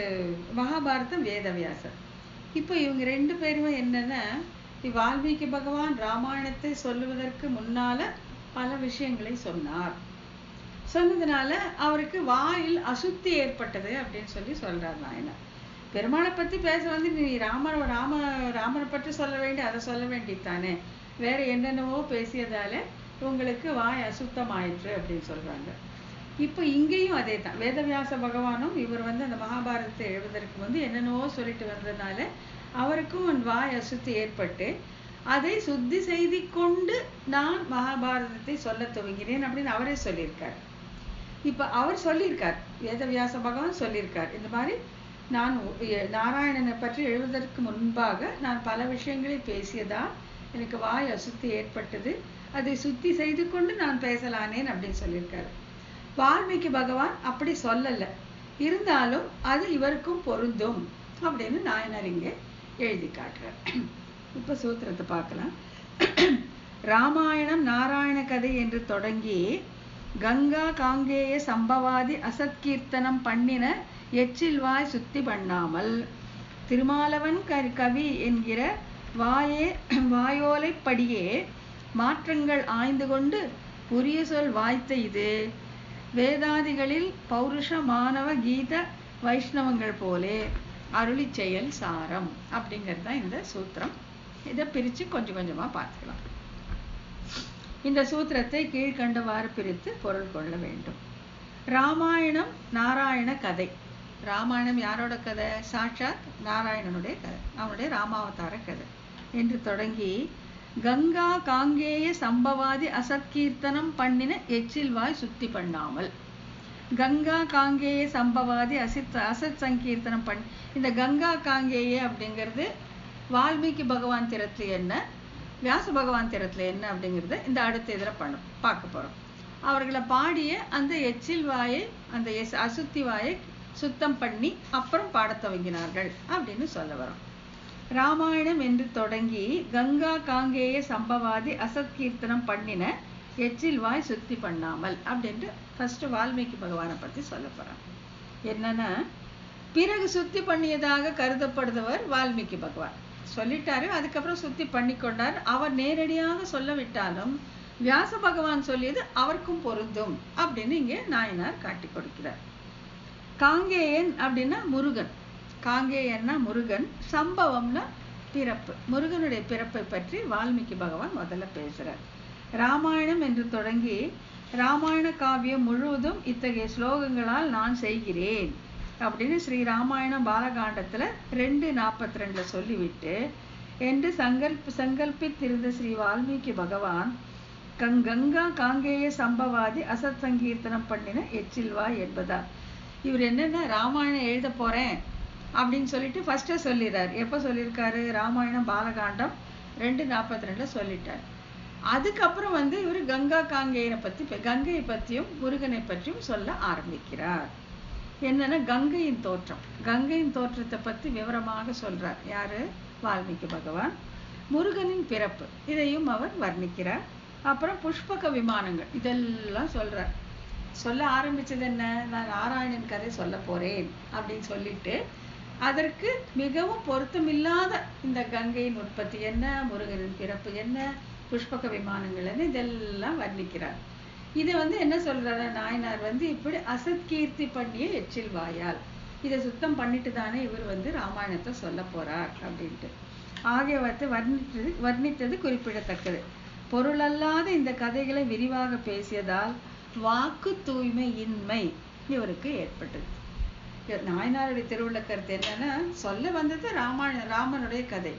மகாபாரதம் வேதவியாசர். இப்போ இவங்க 2 பேருமே என்னன்னா, வால்மீகி பகவான் ராமாயணத்தை சொல்லுவதற்கு முன்னால பல விஷயங்களை சொன்னதுனால அவருக்கு வாயில் அசுத்தி ஏற்பட்டது அப்படின்னு சொல்றார் நாயனார். பெருமாளை பத்தி பேச நீ ராமரை பற்றி சொல்ல வேண்டிய, அதை சொல்ல வேண்டியதானே, வேற என்னென்னவோ பேசியதால உங்களுக்கு வாய் அசுத்தமாயிற்று அப்படின்னு சொல்றாங்க. இப்போ இங்கேயும் அதே தான். வேதவியாச பகவானும் இவர் அந்த மகாபாரதத்தை எழுதுவதற்கு என்னென்னவோ சொல்லிட்டு வந்ததுனால அவருக்கும் வாய் அசுத்தி ஏற்பட்டு அதை சுத்தி செய்தி கொண்டு நான் மகாபாரதத்தை சொல்ல துவங்கினேன் அப்படின்னு அவரே சொல்லியிருக்கார். இப்ப அவர் சொல்லியிருக்கார், வேதவியாச பகவான் சொல்லியிருக்கார், இந்த மாதிரி நான் நாராயணனை பற்றி எழுதுவதற்கு முன்பாக நான் பல விஷயங்களை பேசியதால் எனக்கு வாய் அசுத்தி ஏற்பட்டது, அதை சுத்தி செய்து கொண்டு நான் பேசலானேன் அப்படின்னு சொல்லியிருக்காரு. வால்மீகி பகவான் அப்படி சொல்லல, இருந்தாலும் அது இவருக்கும் பொருந்தும் அப்படின்னு நாயனார் இங்கே எழுதி காட்டுறார். இப்ப சூத்திரத்தை பார்க்கலாம். ராமாயணம் நாராயண கதை என்று தொடங்கி கங்கா காங்கேய சம்பவாதி அசத்கீர்த்தனம் பண்ணின எச்சில் வாய் சுத்தி பண்ணாமல் திருமாலவன் கவி என்கிற வாயோலைப்படியே மாற்றங்கள் ஆய்ந்து கொண்டு புரிய சொல் வாய்த்த இது வேதாதிகளில் பௌருஷ மானவ கீத வைஷ்ணவங்கள் போலே அருளி செயல் சாரம் அப்படிங்கிறது தான் இந்த சூத்திரம். இதை பிரித்து கொஞ்சம் கொஞ்சமாக பார்த்துக்கலாம். இந்த சூத்திரத்தை கீழ்கண்டவாறு பிரித்து பொருள் கொள்ள வேண்டும். ராமாயணம் நாராயண கதை. ராமாயணம் யாரோட கதை? சாட்சாத் நாராயணனுடைய கதை, அவனுடைய ராமாவதார கதை என்று தொடங்கி கங்கா காங்கேய சம்பவாதி அசத்கீர்த்தனம் பண்ணின எச்சில்வாய் சுத்தி பண்ணாமல். கங்கா காங்கேய சம்பவாதி அசத் சங்கீர்த்தனம் பண்ணி, இந்த கங்கா காங்கேய அப்படிங்கிறது வால்மீகி பகவான் திறத்துல என்ன, வியாச பகவான் திறத்துல என்ன அப்படிங்கிறத இந்த அடுத்த இதில் பார்க்க போகிறோம். அவர்களை பாடிய அந்த எச்சில் வாயை, அந்த அசுத்தி வாயை சுத்தம் பண்ணி அப்புறம் பாடத் துவங்கினார்கள் அப்படின்னு சொல்ல வரோம். ராமாயணம் என்று தொடங்கி கங்கா காங்கேய சம்பவாதி அசத்கீர்த்தனம் பண்ணின எச்சில் வாய் சுத்தி பண்ணாமல் அப்படின்ட்டு ஃபர்ஸ்ட் வால்மீகி பகவானை பற்றி சொல்ல போகிறோம். என்னன்னா, பிறகு சுத்தி பண்ணியதாக கருதப்படுபவர் வால்மீகி பகவான் சொல்லிட்டாரு, அதுக்கப்புறம் சுத்தி பண்ணி கொண்டார். அவர் நேரடியாக சொல்லவிட்டாலும் வியாச பகவான் சொல்லியது அவருக்கும் பொருந்தும் அப்படின்னு இங்கே நாயனார் காட்டி கொடுக்கிறார். காங்கேயன் அப்படின்னா முருகன், காங்கேயன்னா முருகன், சம்பவம்னா பிறப்பு, முருகனுடைய பிறப்பை பற்றி வால்மீகி பகவான் முதல்ல பேசுறார். ராமாயணம் என்று தொடங்கி ராமாயண காவியம் முழுவதும் இத்தகைய ஸ்லோகங்களால் நான் செய்கிறேன் அப்படின்னு ஸ்ரீ ராமாயண பாலகாண்டத்துல 2:42 சொல்லிவிட்டு என்று சங்கல்பித்திருந்த ஸ்ரீ வால்மீகி பகவான் கங்கா காங்கேய சம்பவாதி அசத் சங்கீர்த்தனம் பண்ணின எச்சில்வாய் என்பதா. இவர் என்னன்னா ராமாயணம் எழுத போறேன் அப்படின்னு சொல்லிட்டு ஃபர்ஸ்டே சொல்லிடுறார். எப்போ சொல்லியிருக்காரு? ராமாயணம் பாலகாண்டம் 2:42 சொல்லிட்டார். அதுக்கப்புறம் இவர் கங்கா காங்கேயனை பற்றி, கங்கையை பற்றியும் முருகனை பற்றியும் சொல்ல ஆரம்பிக்கிறார். என்னன்னா கங்கையின் தோற்றம், கங்கையின் தோற்றத்தை பற்றி விவரமாக சொல்றார். யாரு? வால்மீகி பகவான். முருகனின் பிறப்பு இதையும் அவர் வர்ணிக்கிறார். அப்புறம் புஷ்பக விமானங்கள் இதெல்லாம் சொல்றார். சொல்ல ஆரம்பிச்சது என்ன? நான் நாராயணன் கதை சொல்ல போறேன் அப்படின்னு சொல்லிட்டு அதற்கு மிகவும் பொருத்தமில்லாத இந்த கங்கையின் உற்பத்தி என்ன, முருகனின் பிறப்பு என்ன, புஷ்பக விமானங்கள் என்ன, இதெல்லாம் வர்ணிக்கிறார். இதை என்ன சொல்றாரு நாயனார்? இப்படி அசத்கீர்த்தி பண்ணிய எச்சில் வாயால் இதை சுத்தம் பண்ணிட்டு தானே இவர் ராமாயணத்தை சொல்ல போறார் அப்படின்ட்டு ஆகியவற்றை வர்ணித்தது குறிப்பிடத்தக்கது. பொருளல்லாத இந்த கதைகளை விரிவாக பேசியதால் வாக்கு தூய்மை இன்மை இவருக்கு ஏற்பட்டது. நாயனாருடைய திருவுள்ள கருத்து என்னன்னா, சொல்ல வந்தது ராமனுடைய கதை,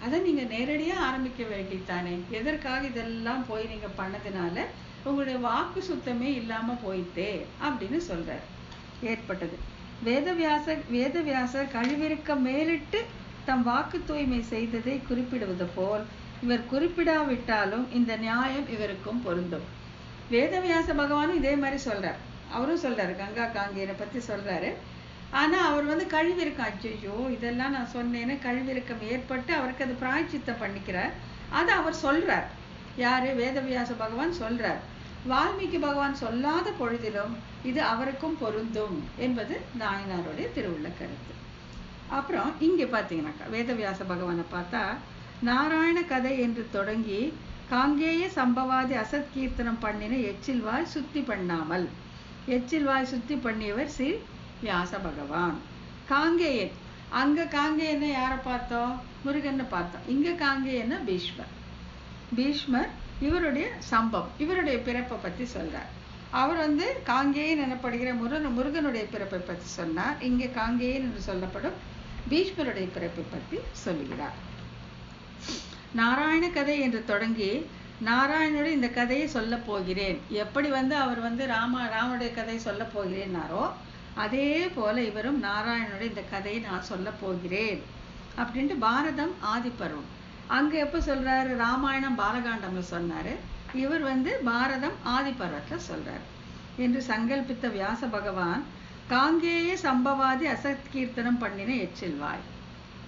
அதை நீங்க நேரடியா ஆரம்பிக்க வேண்டித்தானே, எதற்காக இதெல்லாம் போய் நீங்க பண்ணதுனால உங்களுடைய வாக்கு சுத்தமே இல்லாம போயிட்டே அப்படின்னு சொல்றார். ஏற்பட்டது. வேதவியாசர் கழிவிருக்க மேலிட்டு தம் வாக்கு தூய்மை செய்ததை குறிப்பிடுவது போல் இவர் குறிப்பிடாவிட்டாலும் இந்த நியாயம் இவருக்கும் பொருந்தும். வேதவியாச பகவானும் இதே மாதிரி சொல்றார். அவரும் சொல்றாரு, கங்கா காங்கேயனை பத்தி சொல்றாரு. ஆனா அவர் கழிவிருக்கம், அச்சோ இதெல்லாம் நான் சொன்னேன்னு கழிவிருக்கம் ஏற்பட்டு அவருக்கு அது பிராய்ச்சித்தம் பண்ணிக்கிறார். அதை அவர் சொல்றார். யாரு? வேதவியாச பகவான் சொல்றார். வால்மீகி பகவான் சொல்லாத பொழுதிலும் இது அவருக்கும் பொருந்தும் என்பது நாயனாருடைய திருவுள்ள கருத்து. அப்புறம் இங்க பாத்தீங்கன்னாக்கா வேதவியாச பகவானை பார்த்தா, நாராயண கதை என்று தொடங்கி காங்கேய சம்பவாதி அசத் கீர்த்தனம் பண்ணின எச்சில்வாய் சுத்தி பண்ணாமல், எச்சில்வாய் சுத்தி பண்ணியவர் ஸ்ரீ வியாச பகவான். காங்கேயன், அங்க காங்கேயனை யாரை பார்த்தோம்? முருகன்னு பார்த்தோம். இங்க காங்கேயன்னா பீஷ்மர். பீஷ்மர் இவருடைய சம்பவம், இவருடைய பிறப்பை பற்றி சொல்றார். அவர் காங்கேயன் எனப்படுகிற முருகனுடைய பிறப்பை பற்றி சொன்னார். இங்கே காங்கேயன் என்று சொல்லப்படும் பீஷ்மருடைய பிறப்பை பற்றி சொல்லுகிறார். நாராயண கதை என்று தொடங்கி நாராயணனுடைய இந்த கதையை சொல்ல போகிறேன், எப்படி அவர் ராமனுடைய கதையை சொல்ல போகிறேன்னாரோ அதே போல இவரும் நாராயணனுடைய இந்த கதையை நான் சொல்ல போகிறேன் அப்படின்ட்டு பாரதம் ஆதிப்பருவம் அங்க எப்ப சொல்றாரு? ராமாயணம் பாலகாண்டம்னு சொன்னாரு. இவர் பாரதம் ஆதிப்பருவத்துல சொல்றாரு என்று சங்கல்பித்த வியாச பகவான் காங்கேய சம்பவாதி அசத் கீர்த்தனம் பண்ணின எச்சில்வாய்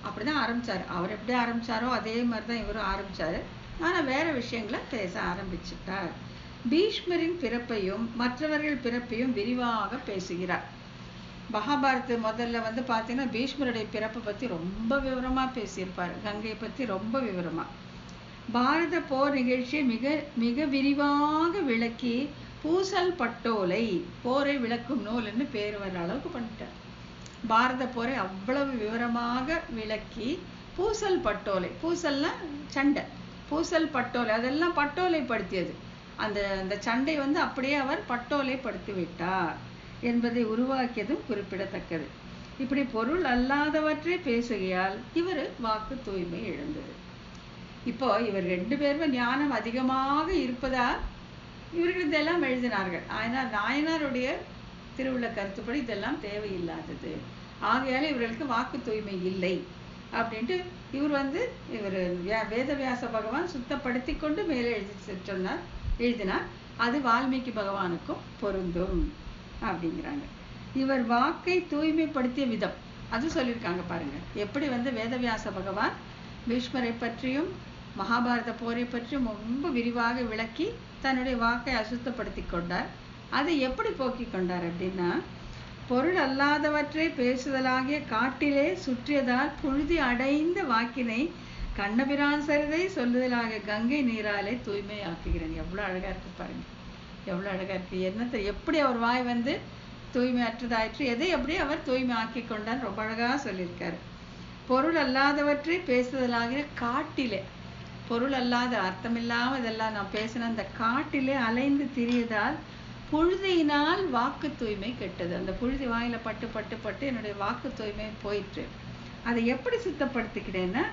அப்படிதான் ஆரம்பிச்சாரு. அவர் எப்படி ஆரம்பிச்சாரோ அதே மாதிரிதான் இவரும் ஆரம்பிச்சாரு. ஆனா வேற விஷயங்களை பேச ஆரம்பிச்சுட்டார். பீஷ்மரின் பிறப்பையும் மற்றவர்கள் பிறப்பையும் விரிவாக பேசுகிறார். மகாபாரத முதல்ல பாத்தீங்கன்னா பீஷ்மருடைய பிறப்பை பத்தி ரொம்ப விவரமா பேசியிருப்பாரு, கங்கையை பத்தி ரொம்ப விவரமா. பாரத போர் நிகழ்ச்சியை மிக மிக விரிவாக விளக்கி பூசல் பட்டோலை, போரை விளக்கும் நூல்னு பேர் வர்ற அளவுக்கு பண்ணிட்டார். பாரத போரை அவ்வளவு விவரமாக விளக்கி பூசல் பட்டோலை, பூசல்னா சண்டை, பூசல் பட்டோலை அதெல்லாம் பட்டோலை படுத்தியது. அந்த சண்டை அப்படியே அவர் பட்டோலை படுத்தி விட்டார் என்பதை உருவாக்கியதும் குறிப்பிடத்தக்கது. இப்படி பொருள் அல்லாதவற்றை பேசுகையால் இவர் வாக்கு தூய்மை எழுந்தது. இப்போ இவர் 2 பேருமே ஞானம் அதிகமாக இருப்பதால் இவர்கள் இதெல்லாம் எழுதினார்கள். ஆனால் நாயனாருடைய திருவுள்ள கருத்துப்படி இதெல்லாம் தேவையில்லாதது, ஆகையால இவர்களுக்கு வாக்கு தூய்மை இல்லை அப்படின்ட்டு இவர் இவர் வேதவியாச பகவான் சுத்தப்படுத்தி கொண்டு மேலே எழுதினார். அது வால்மீகி பகவானுக்கும் பொருந்தும் அப்படிங்கிறாங்க. இவர் வாக்கை தூய்மைப்படுத்திய விதம் அது சொல்லியிருக்காங்க பாருங்க. எப்படி வேதவியாச பகவான் பீஷ்மரை பற்றியும் மகாபாரத போரை பற்றியும் ரொம்ப விரிவாக விளக்கி தன்னுடைய வாக்கை அசுத்தப்படுத்தி கொண்டார். அதை எப்படி போக்கிக் கொண்டார் அப்படின்னா, பொருள் அல்லாதவற்றை பேசுதலாகிய காட்டிலே சுற்றியதால் புழுதி அடைந்த வாக்கினை கண்ணபிரான் சரிதை சொல்லுதலாகிய கங்கை நீராலே தூய்மையாக்குகிறேன். எவ்வளவு அழகா இருக்கு பாருங்க, எவ்வளவு அழகா இருக்கு. என்னத்தை எப்படி அவர் வாய் தூய்மை அற்றதாயிற்று, எதை எப்படி அவர் தூய்மை ஆக்கி கொண்டார், ரொம்ப அழகா சொல்லியிருக்காரு. பொருள் அல்லாதவற்றை பேசுதலாகிற காட்டிலே, பொருள் அல்லாத அர்த்தமில்லாம இதெல்லாம் நான் பேசின அந்த காட்டிலே அலைந்து திரியதால் புழுதியினால் வாக்கு தூய்மை கெட்டது. அந்த புழுதி வாயில பட்டு பட்டு பட்டு என்னுடைய வாக்கு தூய்மை போயிற்று. அதை எப்படி சுத்தப்படுத்திக்கிட்டேன்னா,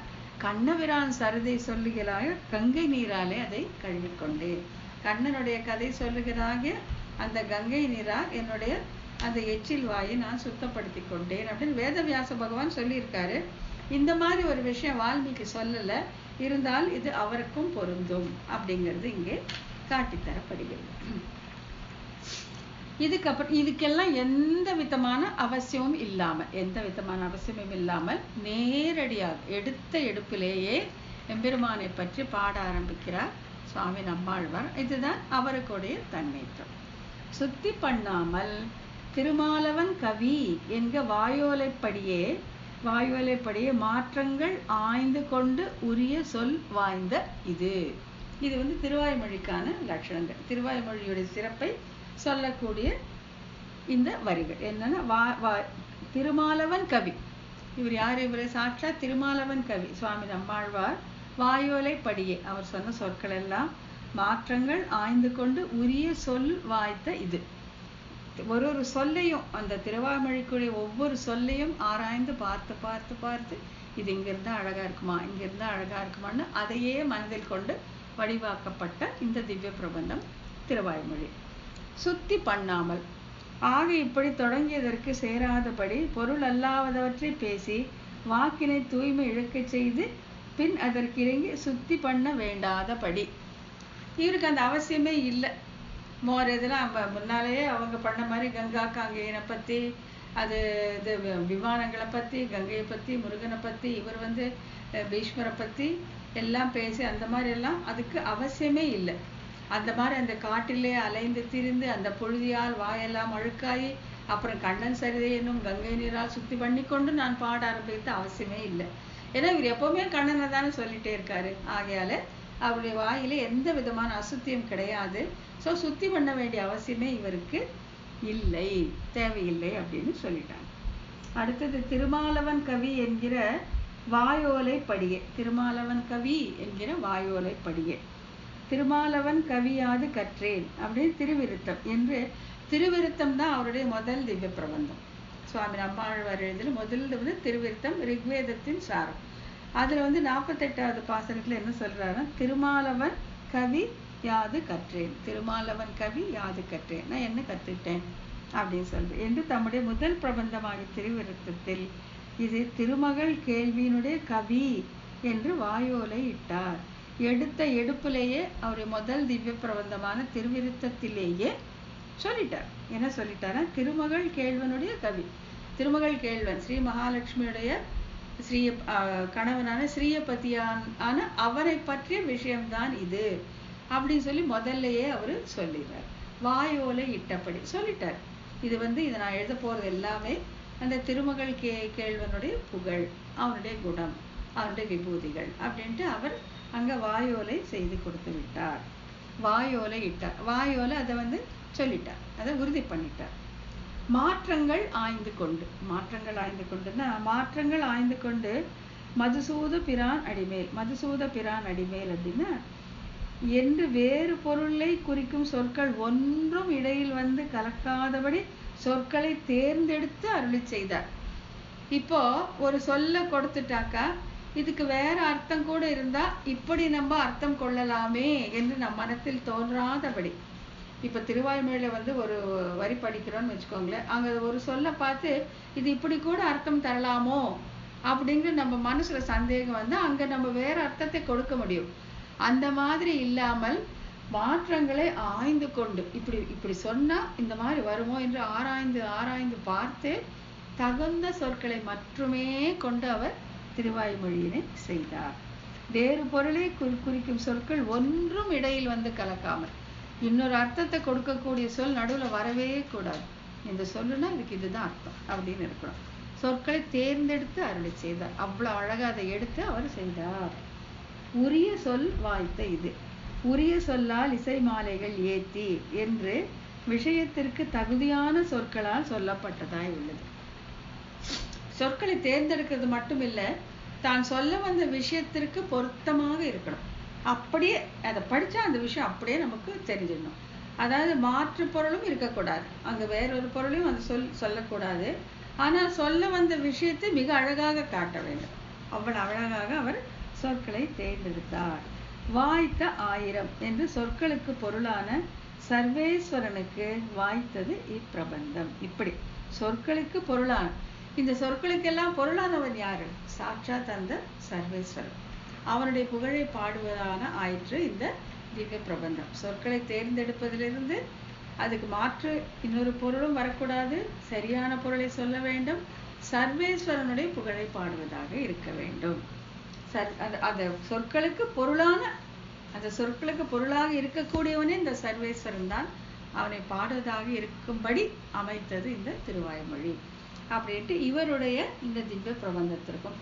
கண்ணபிரான் சரிதை சொல்லுகிறாக கங்கை நீராலே அதை கழுவிக்கொண்டேன். கண்ணனுடைய கதை சொல்லுகிறாக அந்த கங்கை நீரால் என்னுடைய அந்த எச்சில் வாயை நான் சுத்தப்படுத்தி கொண்டேன் அப்படின்னு வேதவியாச பகவான் சொல்லியிருக்காரு. இந்த மாதிரி ஒரு விஷயம் வால்மீகி சொல்லல, இருந்தால் இது அவருக்கும் பொருந்தும் அப்படிங்கிறது இங்கே காட்டித்தரப்படுகிறது. இதுக்கெல்லாம் எந்த விதமான அவசியமும் இல்லாமல் நேரடியாக எடுத்த எடுப்பிலேயே எம்பெருமானை பற்றி பாட ஆரம்பிக்கிறார் சுவாமி நம்மாழ்வார். இதுதான் அவருக்குடைய தன்மைற்றம். சுத்தி பண்ணாமல் திருமாலவன் கவி என்க வாயோலைப்படியே மாற்றங்கள் ஆய்ந்து கொண்டு உரிய சொல் வாய்ந்த இது திருவாய்மொழிக்கான லட்சணங்கள். திருவாய்மொழியுடைய சிறப்பை சொல்லக்கூடிய இந்த வரிகள் என்னன்னா, திருமாலவன் கவி, இவர் யார்? இவரை சாட்சா திருமாலவன் கவி சுவாமி நம்மாழ்வார். வாயோலைப்படியே அவர் சொன்ன சொற்கள் எல்லாம் மாற்றங்கள் ஆய்ந்து கொண்டு உரிய சொல் வாய்த்த இது. ஒரு சொல்லையும் அந்த திருவாய்மொழிக்குரிய ஒவ்வொரு சொல்லையும் ஆராய்ந்து பார்த்து இது இங்கிருந்தா அழகா இருக்குமான்னு அதையே மனதில் கொண்டு வடிவாக்கப்பட்ட இந்த திவ்ய பிரபந்தம் திருவாய்மொழி. சுத்தி பண்ணாமல் ஆக இப்படி தொடங்கியதற்கு சேராதபடி பொருள் அல்லாதவற்றை பேசி வாக்கினை தூய்மை இழக்க செய்து பின் அதற்கு இறங்கி சுத்தி பண்ண வேண்டாதபடி. இவருக்கு அந்த அவசியமே இல்லை. மோர் இதெல்லாம் முன்னாலேயே அவங்க பண்ண மாதிரி கங்கா காங்கேயனை பற்றி, அது இது விமானங்களை பற்றி, கங்கையை பற்றி, முருகனை பற்றி, இவர் பீஷ்மரை பற்றி எல்லாம் பேசி அந்த மாதிரி எல்லாம் அதுக்கு அவசியமே இல்லை. அந்த மாதிரி அந்த காட்டிலே அலைந்து திரிந்து அந்த புழுதியால் வாயெல்லாம் அழுக்காயி அப்புறம் கண்ணன் சரிதை என்னும் கங்கை நீரால் சுத்தி பண்ணி கொண்டு நான் பாட ஆரம்பித்த அவசியமே இல்லை. ஏன்னா இவர் எப்பவுமே கண்ணனை தானே சொல்லிட்டே இருக்காரு. ஆகையால அவருடைய வாயில எந்த விதமான அசுத்தியம் கிடையாது. ஸோ சுத்தி பண்ண வேண்டிய அவசியமே இவருக்கு இல்லை, தேவையில்லை அப்படின்னு சொல்லிட்டாங்க. அடுத்தது திருமாலவன் கவி என்கிற வாயோலை படியே. திருமாலவன் கவி என்கிற வாயோலை படியே. திருமாலவன் கவியாது கற்றேன் அப்படின்னு திருவிருத்தம் என்று, திருவிருத்தம் தான் அவருடைய முதல் திவ்ய பிரபந்தம். சுவாமி நம்மாழ்வார் எழுதின முதல் திருவிருத்தம், ரிக்வேதத்தின் சாரம். அதுல 48வது பாசனத்துல என்ன சொல்றாருன்னா, திருமாலவன் கவி யாது கற்றேன், திருமாலவன் கவி யாது கற்றேன், நான் என்ன கத்துட்டேன் அப்படின்னு சொல்றேன் என்று தம்முடைய முதல் பிரபந்தமாக திருவிருத்தத்தில் இது திருமகள் கேள்வியினுடைய கவி என்று வாயோலை இட்டார். எடுத்த எடுப்பிலேயே அவருடைய முதல் திவ்ய பிரபந்தமான திருவிருத்தத்திலேயே சொல்லிட்டார். என்ன சொல்லிட்டாரா, திருமகள் கேள்வனுடைய கவி. திருமகள் கேள்வன் ஸ்ரீ மகாலட்சுமியுடைய கணவனான ஸ்ரீயபதியான அவரை பற்றிய விஷயம்தான் இது அப்படின்னு சொல்லி முதல்லையே அவரு சொல்லிடுறார். வாயோலை இட்டபடி சொல்லிட்டார். இது இதை நான் எழுத போறது எல்லாமே அந்த திருமகள் கேள்வனுடைய புகழ், அவனுடைய குணம், அவனுடைய விபூதிகள் அப்படின்ட்டு அவர் அங்க வாயோலை செய்து கொடுத்து விட்டார். வாயோலை இட்டார். வாயோலை அதை சொல்லிட்டார், அதை உறுதி பண்ணிட்டார். மாற்றங்கள் ஆய்ந்து கொண்டுன்னா மாற்றங்கள் ஆய்ந்து கொண்டு மதுசூத பிரான் அடிமேல் அப்படின்னா என்று வேறு பொருளை குறிக்கும் சொற்கள் ஒன்றும் இடையில் வந்து கலக்காதபடி சொற்களை தேர்ந்தெடுத்து அருளி செய்தார். இப்போ ஒரு சொல்ல கொடுத்துட்டாக்கா இதுக்கு வேற அர்த்தம் கூட இருந்தா இப்படி நம்ம அர்த்தம் கொள்ளலாமே என்று நம் மனத்தில் தோன்றாதபடி, இப்ப திருவாய்மொழியில ஒரு வரி படிக்கிறோம்னு வச்சுக்கோங்களேன், அங்க ஒரு சொல்ல பார்த்து இது இப்படி கூட அர்த்தம் தரலாமோ அப்படிங்கிற நம்ம மனசுல சந்தேகம் வந்து அங்க நம்ம வேற அர்த்தத்தை கொடுக்க முடியும். அந்த மாதிரி இல்லாமல் மாற்றங்களை ஆய்ந்து கொண்டு இப்படி சொன்னா இந்த மாதிரி வருமோ என்று ஆராய்ந்து பார்த்து தகுந்த சொற்களை மட்டுமே கொண்டு அவர் திருவாய்மொழியினை செய்தார். வேறு பொருளை குறிக்கும் சொற்கள் ஒன்றும் இடையில் வந்து கலக்காமல், இன்னொரு அர்த்தத்தை கொடுக்கக்கூடிய சொல் நடுவில் வரவே கூடாது. இந்த சொல்லுனா இதுக்கு இதுதான் அர்த்தம் அப்படின்னு இருக்கணும். சொற்களை தேர்ந்தெடுத்து அருளி செய்தார். அவ்வளவு அழகா அதை எடுத்து அவர் செய்தார். உரிய சொல் வாய்த்த இது உரிய சொல்லால் இசை மாலைகள் ஏத்தி என்று விஷயத்திற்கு தகுதியான சொற்களால் சொல்லப்பட்டதாய் உள்ளது. சொற்களை தேர்ந்தெடுக்கிறது மட்டும் இல்ல, தான் சொல்ல வந்த விஷயத்திற்கு பொருத்தமாக இருக்கணும். அப்படியே அதை படிச்சா அந்த விஷயம் அப்படியே நமக்கு தெரிஞ்சிடணும். அதாவது மாற்று பொருளும் இருக்கக்கூடாது, அங்க வேறொரு பொருளையும் அந்த சொல்லக்கூடாது. ஆனால் சொல்ல வந்த விஷயத்தை மிக அழகாக காட்ட வேண்டும். அவ்வளவு அழகாக அவர் சொற்களை தேர்ந்தெடுத்தார். வாய்த்த 1000 என்று சொற்களுக்கு பொருளான சர்வேஸ்வரனுக்கு வாய்த்தது இப்பிரபந்தம். இப்படி சொற்களுக்கு பொருளான, இந்த சொற்களுக்கெல்லாம் பொருளானவன் யாரு? சாட்சாத் அந்த சர்வேஸ்வரன். அவனுடைய புகழை பாடுவதான ஆயிற்று இந்த திவ்ய பிரபந்தம். சொற்களை தேர்ந்தெடுப்பதிலிருந்து அதுக்கு மாற்று இன்னொரு பொருளும் வரக்கூடாது, சரியான பொருளை சொல்ல வேண்டும், சர்வேஸ்வரனுடைய புகழை பாடுவதாக இருக்க வேண்டும். அந்த சொற்களுக்கு பொருளான, அந்த சொற்களுக்கு பொருளாக இருக்கக்கூடியவனே இந்த சர்வேஸ்வரன் தான். அவனை பாடுவதாக இருக்கும்படி அமைத்தது இந்த திருவாய்மொழி அப்படின்ட்டு இவருடைய இந்த திவ்ய பிரபந்தத்திற்கும்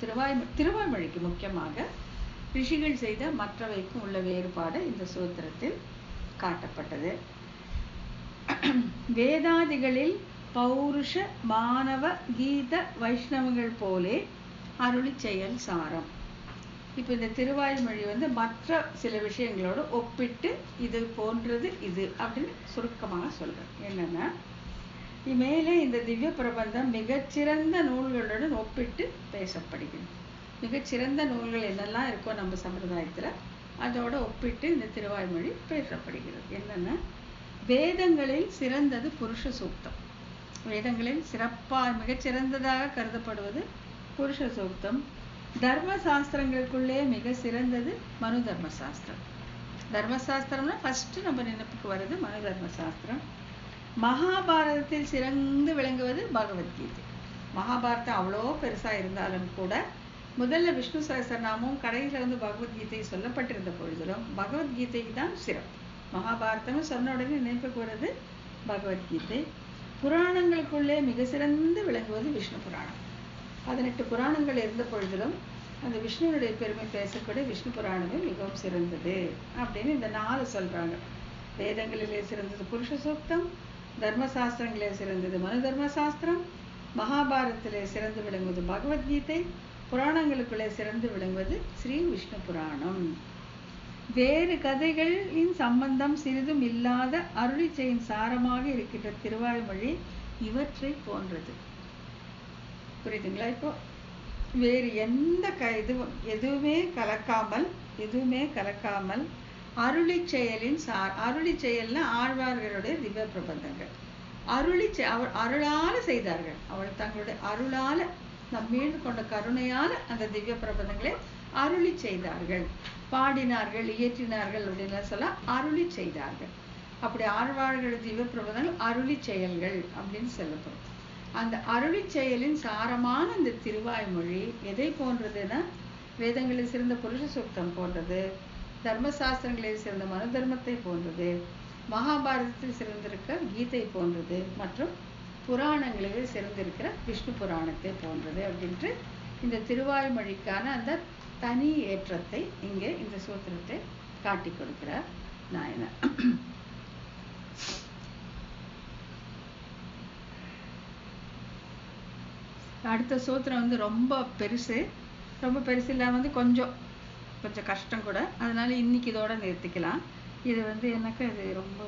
திருவாய்மொழிக்கு முக்கியமாக ரிஷிகள் செய்த மற்றவைக்கும் உள்ள வேறுபாடு இந்த சூத்திரத்தில் காட்டப்பட்டது. வேதாதிகளில் பௌருஷ மானவ கீத வைஷ்ணவங்கள் போலே அருளி செயல் சாரம். இப்ப இந்த திருவாய்மொழி மற்ற சில விஷயங்களோடு ஒப்பிட்டு இது போன்றது இது அப்படின்னு சுருக்கமாக சொல்றேன். என்னன்னா, மேலே இந்த திவ்ய பிரபந்தம் மிகச்சிறந்த நூல்களுடன் ஒப்பிட்டு பேசப்படுகிறது. மிகச்சிறந்த நூல்கள் என்னெல்லாம் இருக்கோ நம்ம சம்பிரதாயத்துல அதோட ஒப்பிட்டு இந்த திருவாய்மொழி பேசப்படுகிறது. என்னன்னா, வேதங்களில் சிறந்தது புருஷ சூக்தம். வேதங்களில் மிகச்சிறந்ததாக கருதப்படுவது புருஷ சூக்தம். தர்ம சாஸ்திரங்களுக்குள்ளே மிக சிறந்தது மனு தர்ம சாஸ்திரம். தர்மசாஸ்திரம்னா ஃபர்ஸ்ட் நம்ம நினைப்புக்கு வருது மனு தர்ம சாஸ்திரம். மகாபாரதத்தில் சிறந்து விளங்குவது பகவத்கீதை. மகாபாரதம் அவ்வளோ பெருசா இருந்தாலும் கூட முதல்ல விஷ்ணு சஹஸ்ரநாமம் கடைசியில பகவத்கீதை சொல்லப்பட்டிருந்த பொழுதிலும் பகவத்கீதைக்கு தான் சிறப்பு. மகாபாரதம் சொன்ன உடனே நினைப்புக்கு வருது பகவத்கீதை. புராணங்களுக்குள்ளே மிக சிறந்து விளங்குவது விஷ்ணு புராணம். 18 புராணங்கள் இருந்த பொழுதிலும் அந்த விஷ்ணுனுடைய பெருமை பேசக்கூடிய விஷ்ணு புராணமே மிகவும் சிறந்தது அப்படின்னு இந்த 4 சொல்றாங்க. வேதங்களிலே சிறந்தது புருஷ சூக்தம், தர்மசாஸ்திரங்களிலே சிறந்தது மனு தர்ம சாஸ்திரம், மகாபாரதத்திலே சிறந்து விளங்குவது பகவத்கீதை, புராணங்களுக்குள்ளே சிறந்து விளங்குவது ஸ்ரீ விஷ்ணு புராணம். வேறு கதைகளின் சம்பந்தம் சிறிதும் இல்லாத அருளி செய்யும் சாரமாக இருக்கின்ற திருவாய்மொழி இவற்றை போன்றது. புரியுதுங்களா? இப்போ வேறு எந்த எதுவுமே கலக்காமல் அருளி செயலின் அருளி செயல்னா ஆழ்வார்களுடைய திவ்ய பிரபந்தங்கள். அருளால செய்தார்கள். அவள் தங்களுடைய அருளால நம் மீது கொண்ட கருணையால அந்த திவ்ய பிரபந்தங்களை அருளி செய்தார்கள், பாடினார்கள், இயற்றினார்கள் அப்படின்னு சொல்ல அருளி செய்தார்கள். அப்படி ஆழ்வார்களுடைய திவ்ய பிரபந்தங்கள் அருளி செயல்கள் அப்படின்னு சொல்லப்படும். அந்த அருளி செயலின் சாரமான இந்த திருவாய்மொழி எதை போன்றதுன்னா, வேதங்களில் சிறந்த புருஷ சூக்தம் போன்றது, தர்மசாஸ்திரங்களில் சிறந்த மனு தர்மத்தை போன்றது, மகாபாரதத்தில் சிறந்திருக்க கீதை போன்றது, மற்றும் புராணங்களிலே சிறந்திருக்கிற விஷ்ணு புராணத்தை போன்றது அப்படின்ட்டு இந்த திருவாய்மொழிக்கான அந்த தனி ஏற்றத்தை இங்கே இந்த சூத்திரத்தை காட்டி கொடுக்கிறார் நாயனார். அடுத்த சூத்திரம் வந்து ரொம்ப பெருசு இல்லாமல் வந்து கொஞ்சம் கொஞ்சம் கஷ்டம் கூட. அதனால இன்னைக்கு இதோட நிறுத்திக்கலாம். இது வந்து எனக்கு அது ரொம்ப